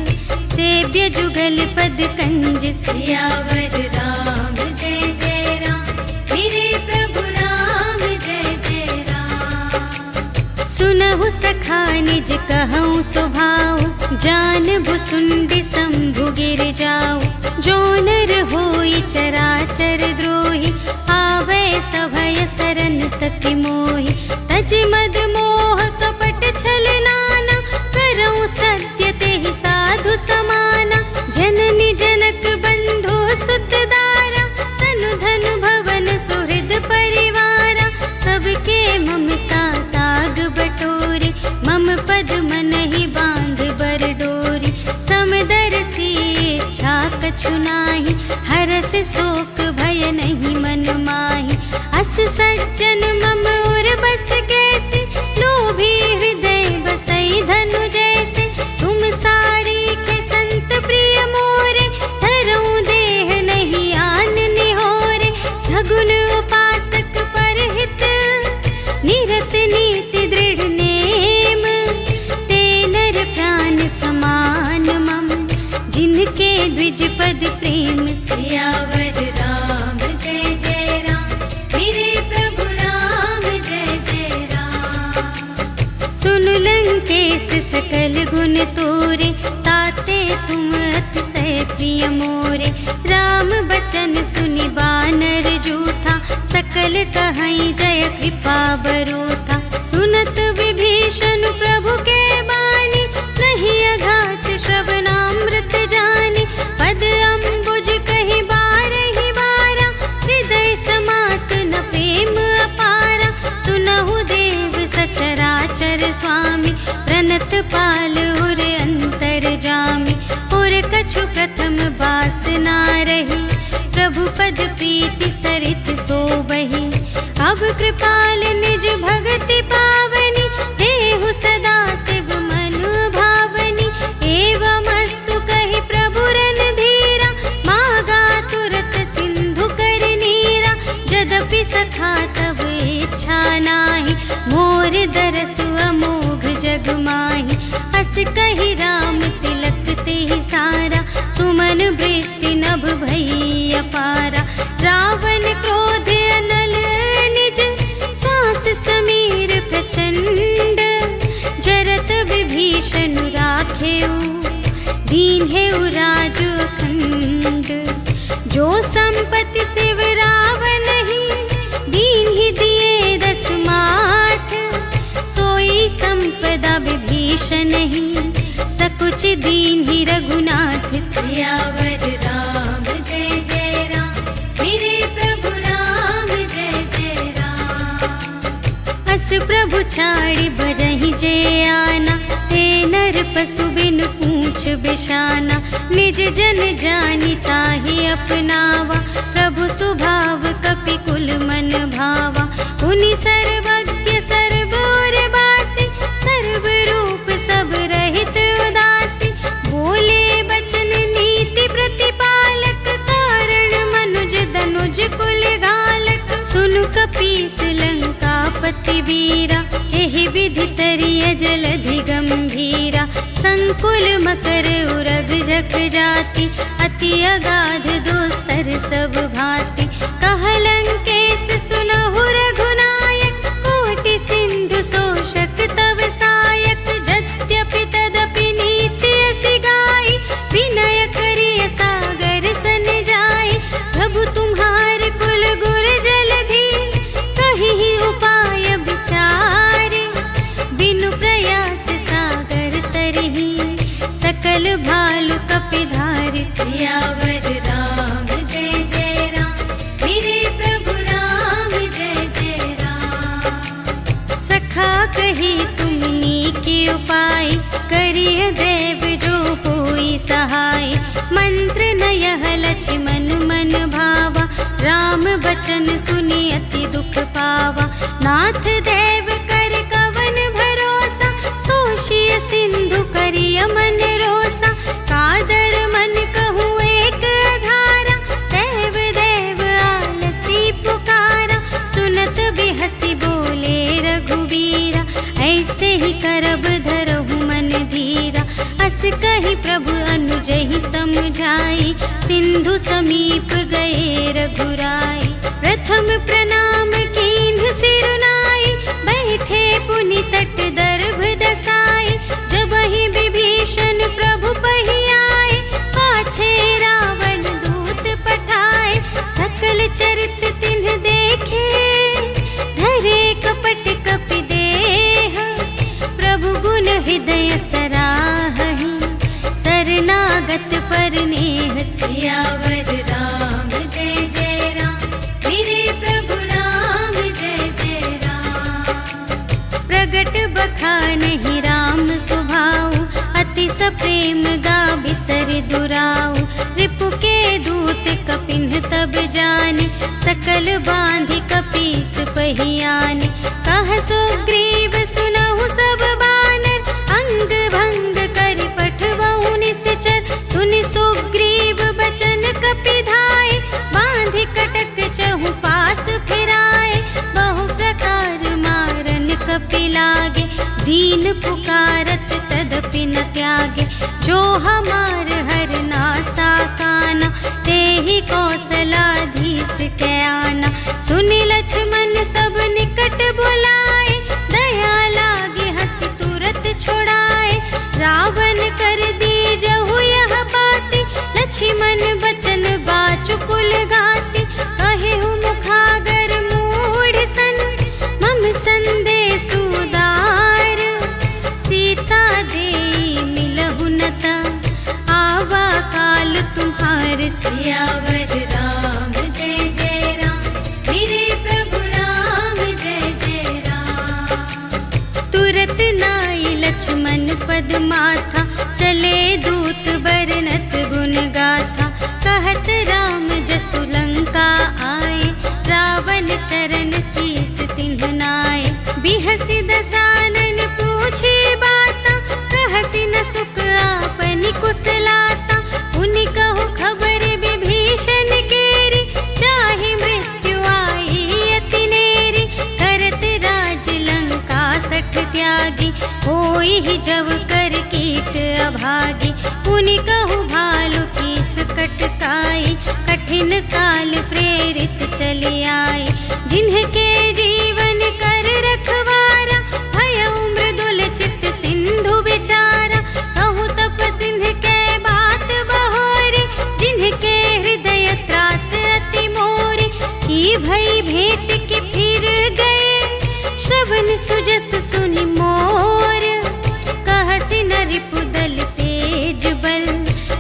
सेव्य जुगल पद कंज। सियावर राम जय जय राम, मेरे प्रभु राम जय जय राम। सुनहु सखा निज कहूँ स्वभाव, जानबु सुंदि शंभु गिर जाऊ। जो नर होई चराचर द्रोही, आवे सभय सरन तति मोहि। तज मद मोह कपट छल नाना, करऊँ सत्य तेहि साधु समाना। जननी जनक बंधु सुत दारा, तनु धनु भवन सुहृद परिवारा। सबके ममता ताग बटोरी, मम पद मन ही बांध बर डोरी। समदर्शी इच्छा कछु नाही, हर्ष शोक भय नहीं मन माही। अस सज्जन मम उर बस कैसे, लोभी हृदय बसई धनु जैसे। तुम सारी के संत प्रिय मोरे, धरूं देह नहीं आन निहोरे। सगुन उपासक परहित, निरत नीति दृढ़ नेम। ते नर प्राण समान मम, जिनके द्विज पद प्रेम। सियावर राम जय जय राम, मेरे प्रभु राम जय जय राम। सुन लंकेश सकल गुण तोरे, ताते तुम अतिशय प्रिय मोरे। राम बचन सुनि बानर जूठा, सकल कहई जय कृपा बरूथा। सुनत विभीषण प्रभु के बानी, नहीं अघात श्रवणामृत जानी। पद अम्बुज कहि बारहि बारा, हृदय समात न प्रेम अपारा। सुनहु देव सचराचर स्वामी, प्रणत पाल उर अंतर जामी। उर कछु प्रथम बासना रही, प्रभु पद प्रीति सरित सोबही। अब कृपाल निज भगति पावनी, देहु सदा शिव मनु भावनी। एवमस्तु कहि प्रभु रणधीरा, मागा तुरत सिंधु कर नीरा। यद्यपि सखा तब इच्छा नाही, मोर दरसु अमोघ जग माही। अस कहि राम तिलक तेहि सारा, सुमन वृष्टि नभ भई अपारा। रावण क्रोध अनल निज, श्वास समीर प्रचंड। जरत विभीषण राखेउ, दीन्हेउ राजु अखंड। जो संपत्ति शिव रावण ही, दीन्हि दिए दस माथ। सोई संपदा विभीषण ही, सकुच दीन्हि रघुनाथ। सियावर राम जय जय राम, मेरे प्रभु राम जय जय राम। अस प्रभु छाड़ि भजहि जे आना, ते नर पशु बिन पूछ बिशाना। निज जन जानि ताहि अपनावा, प्रभु सुभाव कपि कुल मन भावा। उनि सर्वज्ञ सर्व उर बासी, सर्व रूप सब रहित उदासी। बोले बचन नीति प्रतिपालक, कारण मनुज धनुज कुल घालक। सुनु कपीस लंकापति वीरा, केहि विधि तरिय जलधि गंभीरा। संकुल मकर उरग जख जाति, अति अगाध दुस्तर सब भांति। कह लंकेश सुनहु रघुनायक, कोटि सिंधु शोषक तव सायक। भालु कपिधारी। सियावर राम जय जय राम, मेरे प्रभु राम जय जय राम। सखा कही तुमनी के उपाय, करिय देव जो होई सहाय। मंत्र न यह लक्ष्मण मन भावा, राम बचन सुनि अति दुख पावा। नाथ देव कर कवन भरोसा, सोषिय सिंधु करिय मन रोसा। कादर मन कहूँ एक आधारा, देव देव आलसी पुकारा। सुनत बिहसी बोले रघुबीरा, ऐसे ही करब धरहु मन धीरा। अस कही प्रभु अनुजहि समझाई, सिंधु समीप गए रघुराई। प्रथम प्रणाम कीन्ह सिरुनाई, बैठे पुनि तट दर्भ दसाई। जबहि विभीषण प्रभु पहि आए, पाछे रावण दूत पठाए। सकल चरित तिन्ह देखे, धरे कपट कपि देह। प्रभु गुण हृदय सराहहि, शरणागत पर नेह। सियावर राम जय जय राम, मेरे प्रभु राम जय जय राम। प्रगट बखानहि राम सुभाऊ, अति सप्रेम गा बिसर दुराऊ। रिपु के दूत कपिन्ह तब जाने, सकल बांधि कपीस पहियाने। कह सुग्रीव सुनहु सब बानर, अंग भंग करि पठबहु निश्चर। सुनि सुग्रीव बचन कपिधाय, बांधि कटक चहु पास फिराए। बहु प्रकार मारन कपि लागे, दीन पुकारत तदपि न त्यागे। जो हमार हर नासा काना, तेहि कौशलाधीश के आना। सुनि लक्ष्मण सब निकट बुलाए, दया लागे हंसी तुरत छुड़ाए। रावण कर दीजहु यह बाती, लक्ष्मण बचन बाचुकुल घाती। कहेहु मुखागर मूढ़ सन, मम संदेश उदार। सीता देई मिलहु न ता, आवा काल तुम्हार। सियावर राम जय जय राम, मेरे प्रभु राम जय जय राम। तुरत नाई लक्ष्मण पद माथा, चले दूत बरनत गुण गाथा। कहत राम जसु लंका आए, रावण चरण शीस तिन्ह नाए। बिहसि दसानन पूछे बाता, कहसि न सुख आपनि कुशलाता। उनि कहु खबर विभीषण केरी, चाहे मृत्यु आई अति नेरी। करत राज लंका सठ त्यागी, होई ही जब कर कीट अभागी। उनि कहु भालु कीस कटकाई, कठिन काल प्रेरित चली आई। जिन्हके जीवन कर रखवारा, भयउ मृदुल चित्त सिंधु विचारा। कहु तप सिंह के बात बहोरी, जिन्हके हृदय त्रास अति मोरी। की भई भेंट के फिर गए, श्रवण सुजस सुनि मोर। कहसि न रिपुदल तेज बल,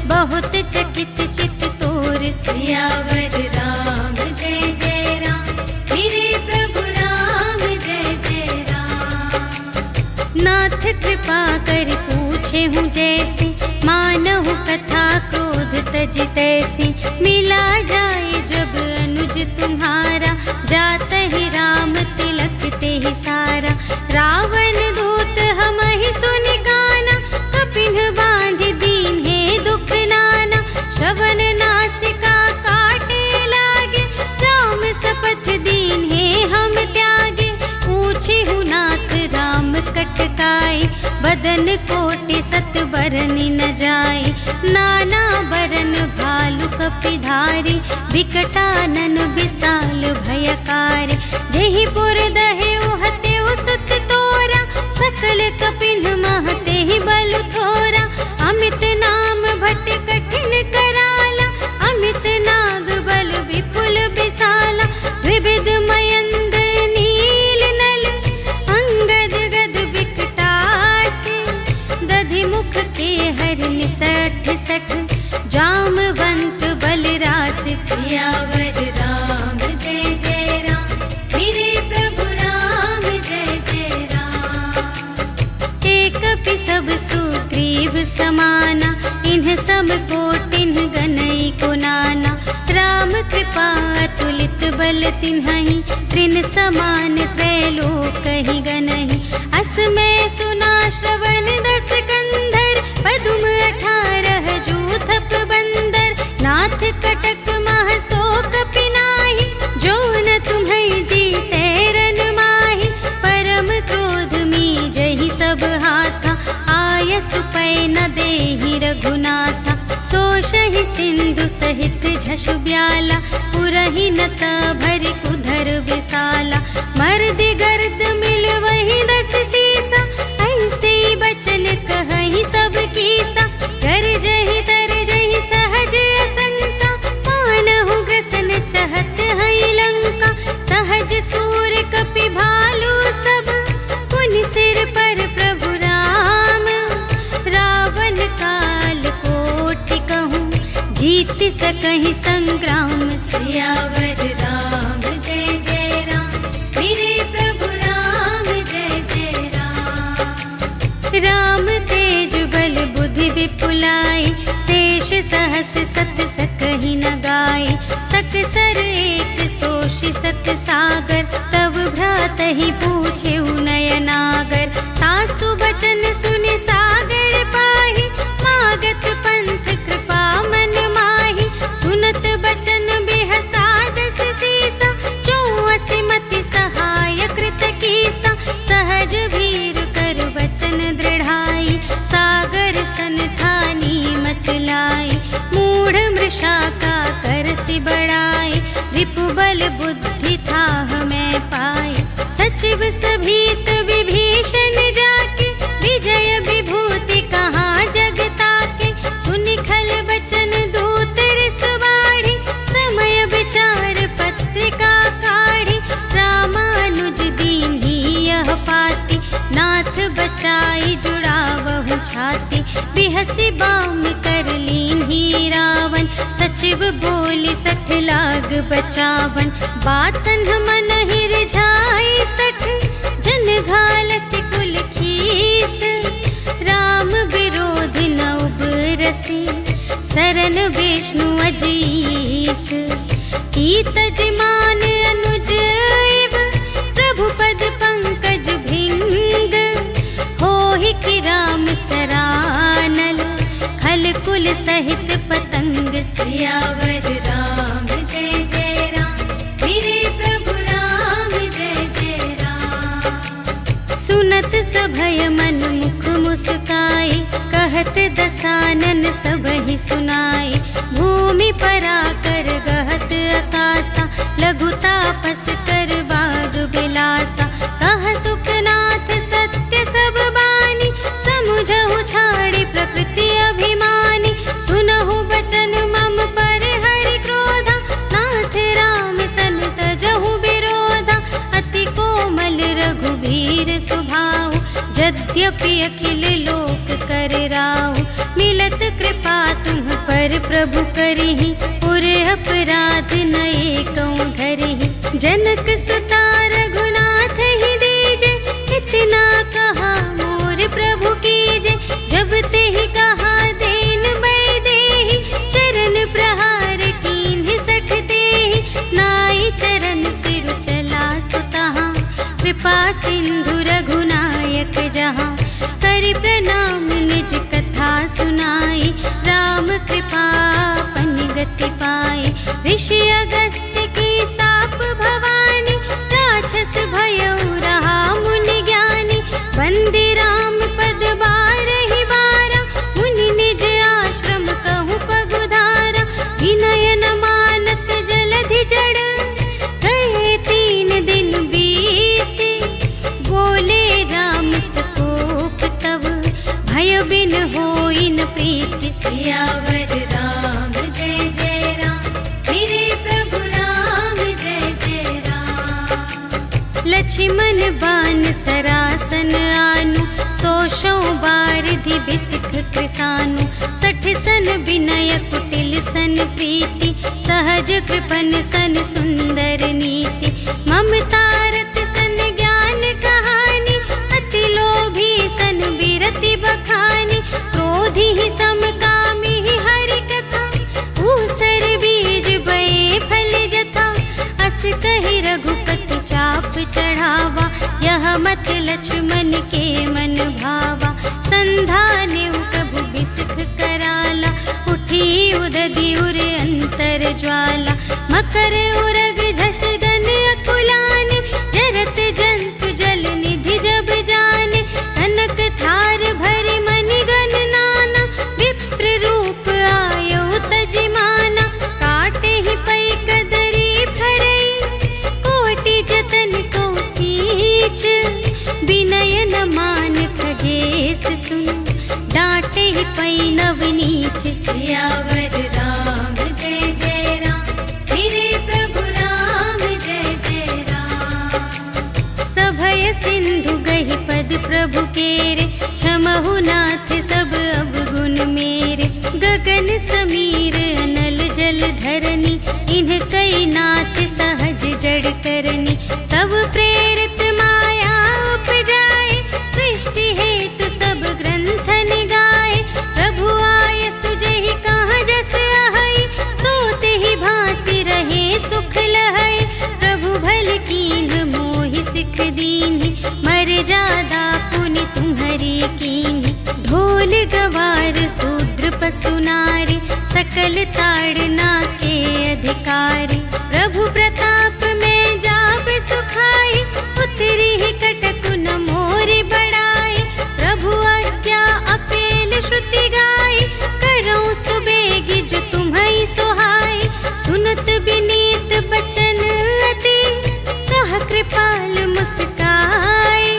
बहुत चकित चित तोर। सियावर राम जय जय राम, मेरे प्रभु राम जय जय राम। नाथ कृपा कर पूछे हूँ जैसे, मानहु कथा क्रोध तज तैसी। मिला जाए जब अनुज तुम्हारा, जात ही राम तिलक ते ही सारा। रावण दूत हमहि सुनि गाना, कपिन्ह बांधि दीन्हे दुख नाना। श्रवण नासिका काटे लागे, राम शपथ दीन्हे हम त्यागे। पूछे हूँ नाथ राम कटकाई, बदन कोटि सत बरनि न जाई। नाना बरन भालु कपिधारी, विकटानन विशाल भयकारी। जेहि पुर दहेउ हतेउ सुत तोरा, सकल कपिन्ह महते ही बल थोरा। अमित नाम भट कठिन कराला, अमित नाग बल विपुल विशाला। विविध मयंद नील नल, अंगद गद विकटासी। दधि मुख के हरन 60 जामवंत बलरास सियावर राम जय जय राम, मेरे प्रभु राम जय जय राम। एक कपि सब सुग्रीव समाना, इन्ह सम कोटिन्ह गनई को नाना। राम कृपा अतुलित बल तिन्हहि, त्रिन समान त्रैलोकहि गनहि। अस मैं सुना श्रवण 10 कंधर, पदुम 18 जूथप बंदर। नाथ कटक मह शोक पिनाहि, जो न तुम्है जीते रन माहि। परम क्रोध मी जहि सब हाथा, आयसु पै न देहि रघुनाथा। सोषहि सिंधु सहित झषु ब्याला, पुरहि नत भरि कुधर विसाला। मर्द गर्द मिल वही 10 सीसा, ऐसे बचन कहहि सब कीसा। गरजहि तरजहि सहज असंका, मानहु ग्रसन चहत हई लंका। सहज सूर कपि भालू सब, पुनि सिर पर प्रभु राम। रावण काल कोटि कहूँ, जीत सकहि संग्राम। सियावर राम जय जय राम, मेरे प्रभु राम जय जय राम। राम तेज बल बुद्धि विपुलाई, शेष सहस सत सकहि न गाई। सकसर एक सोषि सत सागर, तब भ्रातहि पूछे नयनागर। तासु बचन सुनि सागर पाहि, मागत पंथ कृपा मन माहि। सुनत बचन बिहसा 10 सीसा, 84 मति सहाय कृत कीसा। सहज भीर कर बचन दृढ़ाई, सागर सन ठानी मचलाई। मूढ़ मृषा का करसि बढ़ाई, रिपु बल बुद्धि थाह मैं पाई। सचिव सभीत विभीषण जाके, विजय विभूति कहाँ जग ताके। सुनि खल बचन दूत रिस बाढ़ी, समय विचार पत्रिका काढ़ी। रामानुज दीन्ही यह पाती, नाथ बचाई जुड़ावहु छाती। बिहसि बाम कर लीन्ही रावण, सचिव बोली 60 लाग बचावन। बातन मन ही रिझाई 60, जन घालसि कुल खीस। राम विरोधी न उबरसि, सरन विष्णु अजीस। कीत जिमान अनुज इव, प्रभु पद पंकज भृंग। होहि कि राम सरानल, खल कुल सहित पतंग। सियावर राम जय जय राम, मेरे प्रभु राम जय जय राम। सुनत सभय मन मुख मुस्काई, कहत दसानन सबहि सुनाई। भूमि पराकर गहत आकासा, लघु तापस कर बाग बिलासा। कह सुखनाथ सत्य सब बानी, समुझहु छाड़ी प्रकृति अभिमानी। सुनहु बचन मम पर हरि क्रोधा, नाथ राम सन तजहु विरोधा। अति कोमल रघुबीर सुभाऊ, यद्यपि अखिल लोक कर राऊ। मिलत कृपा तुम पर प्रभु करिहि, पुर अपराध न एकौ धरिहि। जनक सुता रघुनाथ ही दीजे, इतना कहा मोर प्रभु कीजे। जब तेहि कहा देन बै देहि, चरण प्रहार कीन्हि 60 देहि। नाई चरण सिरु चला सुतहाँ, कृपा सिंधु रघुनायक जहाँ। करि प्रणाम निज कथा सुनाई, राम कृपा पनि गति पाई। ऋषि अगस्त्य की साप भवानी, राक्षस भयउ रहा मुनि ज्ञानी। बंदी राम पद बारहि बारा, मुनि निज आश्रम कहु पगुधारा। विनय न मानत जलधि जड़, गए 3 दिन बीते। बोले राम सकोप तब, भय बिन होई न प्रीति। सियावर राम जय जय राम, मेरे प्रभु राम जय जय राम। लक्ष्मण बान सरासन आनु, सोशौ बारिधि बिसिख कृसानु 60 सन विनय कुटिल सन प्रीति सहज कृपन सन सुंदर नीति ममतारत सन ज्ञान कहानी अति लोभी सन बिरति बखानी क्रोधी ही समकामी ही हरि कथा ऊसर बीज बये फल जथा अस कहि रघुपति चाप चढ़ावा यह मत लक्ष्मण के मन भावा संधाने प्रभु बिसिख कराला उठी उदधि उर अंतर ज्वाला मकर उरग झष गन अकुलाने जरत जंतु जल निधि जब जाने कनक थार भरि मनि गण नाना विप्र रूप आयो तजिमाना काटे ही पै कदरी फरई कोटि जतन को सींच विनय न मान खगेश सुन डांटे ही पै नवनीच सियावर राम जय जय राम मेरे प्रभु राम जय जय राम सभय सिंधु गहि पद प्रभु केरे क्षमहु नाथ सब अवगुण मेरे गगन समीर अनल जल धरनी इन्ह कई नाथ सहज जड़ करनी तब प्रेरित माया उपजाए सृष्टि हेतु सब ग्रंथ निगाए प्रभु आय सुजहि कहाँ जस आहई सोते ही भांति रहे सुख लहई प्रभु भल कीन्ह मोहि सिख दीन्हि मर्यादा पुनि तुम्हरी कीन्हि ढोल गवार शूद्र पशु नारी सकल ताड़ना के अधिकारी प्रभु प्रताप में जाब सुखाई उतरी ही कटकु न मोरि बड़ाई प्रभु आज्ञा अपेल श्रुति गाई करो सुबेगी जो तुम्हई सोहाई सुनत विनीत बचन अति कह कृपाल मुस्काई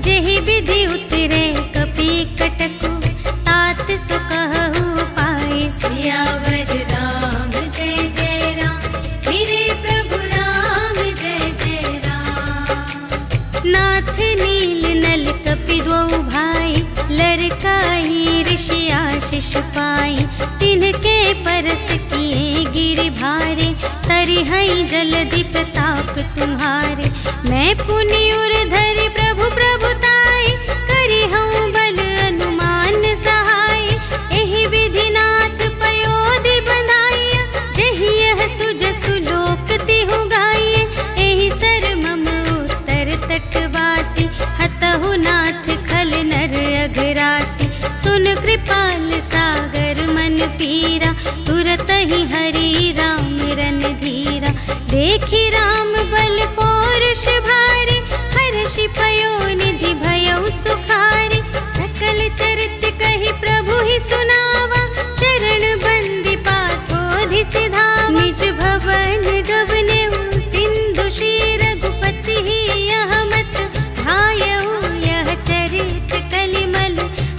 जेहि विधि उतरे कपि कटकु तात सो कहु पाई सियावर राम जय जय राम मेरे प्रभु राम जय जय राम नाथ नील नल कपि द्वौ भाई लरकाई ऋषि आशीष पाई तिनके परस किए गिरि भारे तरिहई जलधि प्रताप तुम्हारे मैं पुनि उर धरि प्रभु प्रभुताई करिहऊँ बल अनुमान सहाय एहि विधि नाथ पयोधि बंधाइया जहि यह सुजसु लोक तिहु गाइए एहि सर मम उत्तर तटवासी हतहु नाथ खल नर अघरासी सुन कृपाल सागर मन पीरा तुरत ही हरि राम रन धीरा देखी राम बल पौरुष भारी हर्षि पयोनिधि भयउ सुखारी सकल चरित कहि प्रभु ही सुनावा चरण बंदी पाथोधि सिधावा निज भवन गवनेउ सिंधु श्री रघुपति ही यह मत भायउ यह चरित कलिमल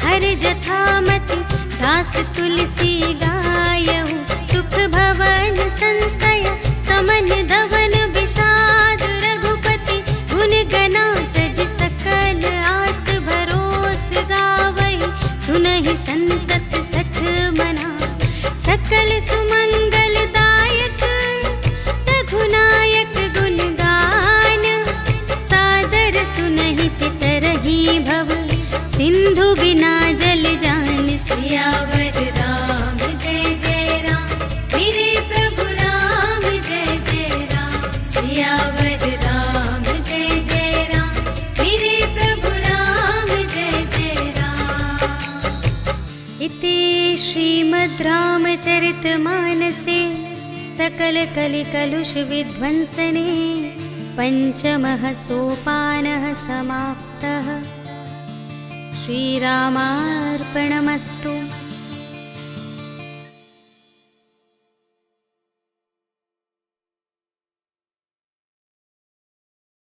हर जथामति दास तुलसी गायउ सुख भवन संशय समन धवन विषाद रघुपति गुण गनातज सकल आस भरोस गावहि सुनहि संतत सठ मना सकल सुमंगल दायक रघुनायक गुण गान सादर सुनहि तितरहि भव सिंधु बिना जल जान सियावर राम जय जय राम मेरे प्रभु राम जय जय राम सियावर राम जय जय राम मेरे प्रभु राम जय जय राम इति श्रीमद् रामचरितमानसे सकल कलि कलुष विध्वंसने पंचमः सोपानः समाप्तः। श्रीरामार्पणमस्तु।